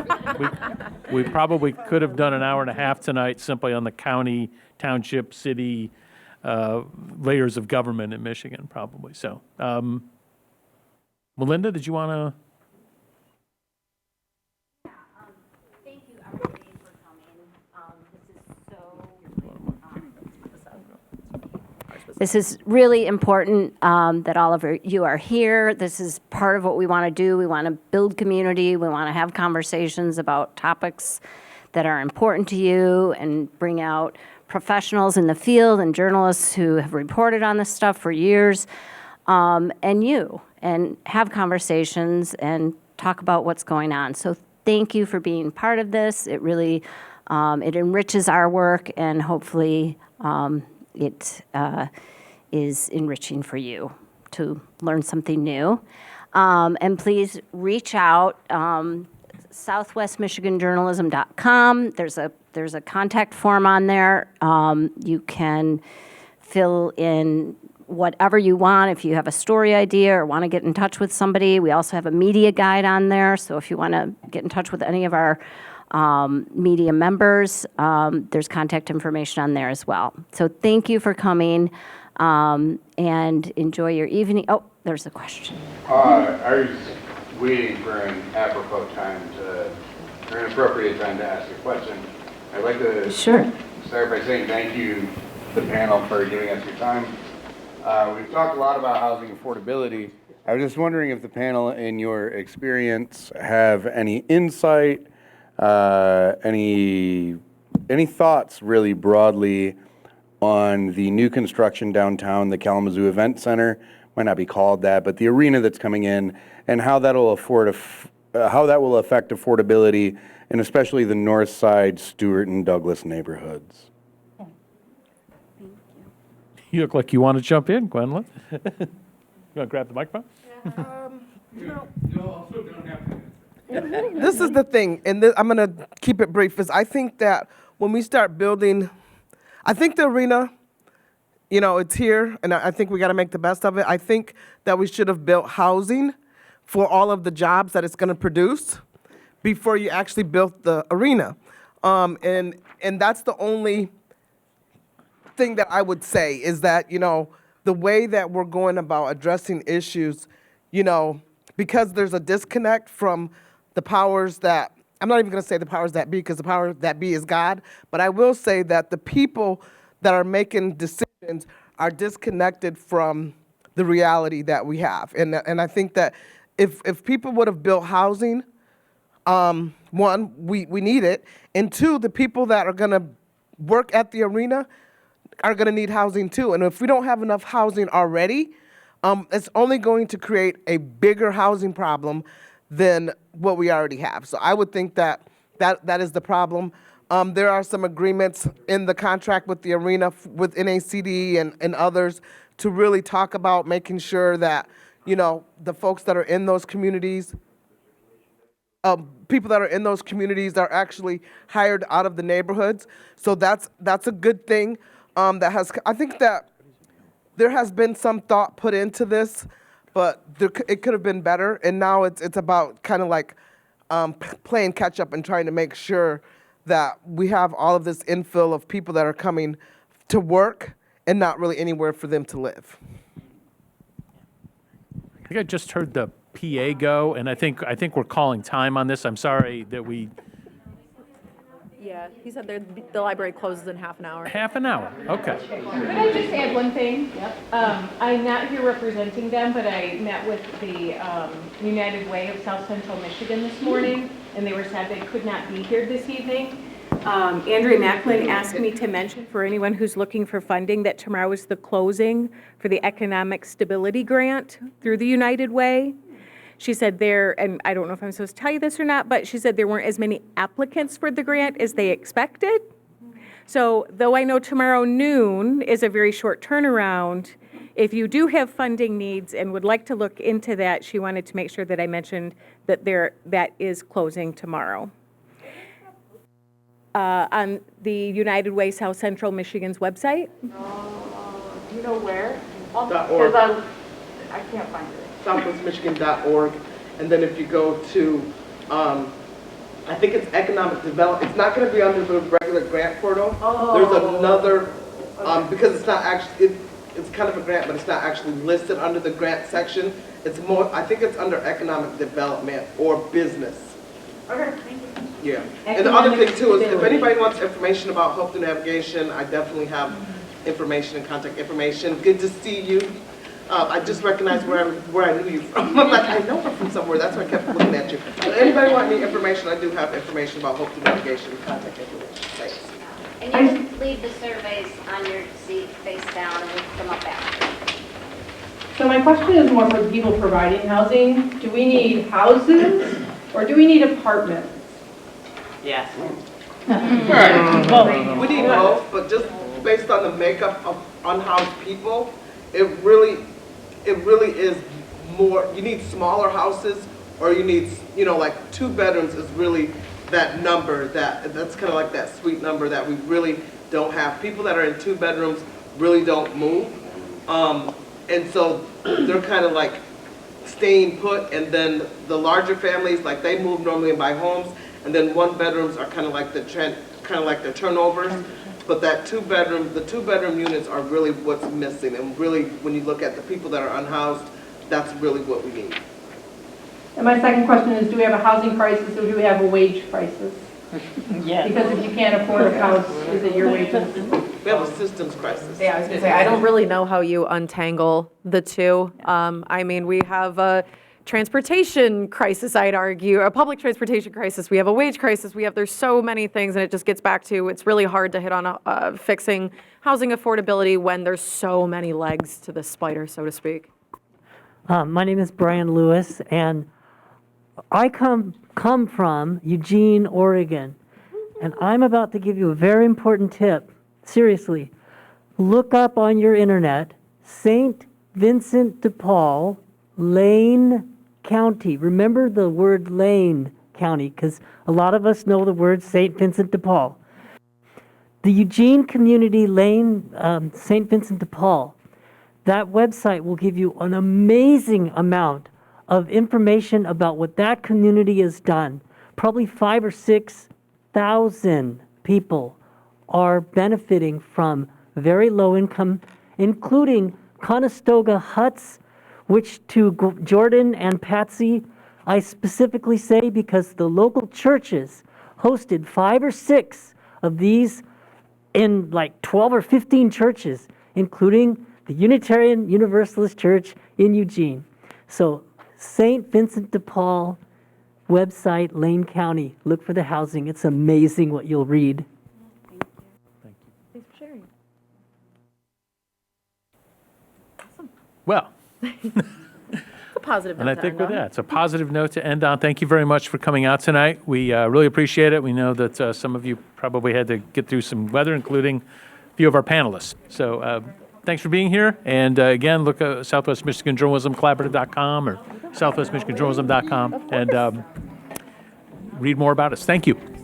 We probably could have done an hour and a half tonight simply on the county, township, city layers of government in Michigan, probably. So, Melinda, did you want to? Thank you, everybody, for coming. This is really important that all of you are here. This is part of what we want to do. We want to build community. We want to have conversations about topics that are important to you and bring out professionals in the field and journalists who have reported on this stuff for years, and have conversations and talk about what's going on. So thank you for being part of this. It really, it enriches our work, and hopefully it is enriching for you to learn something new. And please reach out, southwestmichiganjournalism.com. There's a contact form on there. You can fill in whatever you want. If you have a story idea or want to get in touch with somebody, we also have a media guide on there. So if you want to get in touch with any of our media members, there's contact information on there as well. So thank you for coming, and enjoy your evening. Oh, there's a question. I was waiting for an apropos time or an appropriate time to ask a question. I'd like to Sure. start by saying thank you to the panel for giving us your time. We've talked a lot about housing affordability. I was just wondering if the panel, in your experience, have any insight, any thoughts really broadly on the new construction downtown, the Kalamazoo Event Center, might not be called that, but the arena that's coming in, and how that'll how that will affect affordability, and especially the North Side, Stewart, and Douglas neighborhoods. You look like you want to jump in, Gwendolyn. You want to grab the microphone? This is the thing, and I'm going to keep it brief, is I think that when we start building, I think the arena, it's here, and I think we got to make the best of it. I think that we should have built housing for all of the jobs that it's going to produce before you actually built the arena. And that's the only thing that I would say is that, the way that we're going about addressing issues, because there's a disconnect from the powers that, I'm not even going to say the powers that be, because the power that be is God, but I will say that the people that are making decisions are disconnected from the reality that we have. And I think that if people would have built housing, one, we need it, and two, the people that are going to work at the arena are going to need housing too. And if we don't have enough housing already, it's only going to create a bigger housing problem than what we already have. So I would think that is the problem. There are some agreements in the contract with the arena, with NACD and others, to really talk about making sure that, you know, the folks that are in those communities, people that are in those communities are actually hired out of the neighborhoods. So that's a good thing. I think that there has been some thought put into this, but it could have been better. And now it's about kind of like playing catch up and trying to make sure that we have all of this infill of people that are coming to work and not really anywhere for them to live. I think I just heard the PA go, and I think we're calling time on this. I'm sorry that we, Yeah, he said the library closes in half an hour. half an hour, okay. Could I just add one thing? Yep. I'm not here representing them, but I met with the United Way of South Central Michigan this morning, and they were sad they could not be here this evening. Andrea Macklin asked me to mention for anyone who's looking for funding that tomorrow is the closing for the Economic Stability Grant through the United Way. She said and I don't know if I'm supposed to tell you this or not, but she said there weren't as many applicants for the grant as they expected. So though I know tomorrow noon is a very short turnaround, if you do have funding needs and would like to look into that, she wanted to make sure that I mentioned that that is closing tomorrow. On the United Way South Central Michigan's website. Do you know where? .org. I can't find it. southwestmichigan.org, and then if you go to, I think it's economic development, it's not going to be under the regular grant portal. There's another, because it's not actually, it's kind of a grant, but it's not actually listed under the grant section. It's more, I think it's under economic development or business. Okay, thank you. Yeah, and the other thing too is if anybody wants information about Hope Through Navigation, I definitely have information and contact information. Good to see you. I just recognized where I knew you from. I'm like, I know her from somewhere. That's why I kept looking at you. But anybody want any information? I do have information about Hope Through Navigation and contact information. Thanks. And you can leave the surveys on your seat face down and we can come up after. So my question is more for the people providing housing. Do we need houses or do we need apartments? Yes. We need both, but just based on the makeup of unhoused people, it really is more, you need smaller houses, or you need, you know, like 2 bedrooms is really that number, that's kind of like that sweet number that we really don't have. People that are in 2 bedrooms really don't move. And so they're kind of like staying put, and then the larger families, like they move normally and buy homes, and then 1 bedrooms are kind of like the turnovers. But that the 2 bedroom units are really what's missing. And really, when you look at the people that are unhoused, that's really what we need. And my second question is, do we have a housing crisis or do we have a wage crisis? Yes. Because if you can't afford a house, is it your wages? We have a systems crisis. Yeah, I was going to say, I don't really know how you untangle the two. I mean, we have a transportation crisis, I'd argue, a public transportation crisis. We have a wage crisis. There's so many things, and it just gets back to, it's really hard to hit on fixing housing affordability when there's so many legs to the spider, so to speak. My name is Brian Lewis, and I come from Eugene, Oregon, and I'm about to give you a very important tip. Seriously, look up on your internet, St. Vincent de Paul, Lane County. Remember the word Lane County, because a lot of us know the word St. Vincent de Paul. The Eugene Community Lane, St. Vincent de Paul, that website will give you an amazing amount of information about what that community has done. Probably 5,000 or 6,000 people are benefiting from very low income, including Conestoga huts, which to Jordyn and Patsy, I specifically say because the local churches hosted 5 or 6 of these in like 12 or 15 churches, including the Unitarian Universalist Church in Eugene. So St. Vincent de Paul website, Lane County. Look for the housing. It's amazing what you'll read. Thank Well, It's a positive and I note to think end with on. that, it's a positive note to end on. Thank you very much for coming out tonight. We really appreciate it. We know that some of you probably had to get through some weather, including a few of our panelists. So thanks for being here. And again, look at Southwest Michigan Journalism Collaborative.com or southwestmichiganjournalism.com and read more about us. Thank you.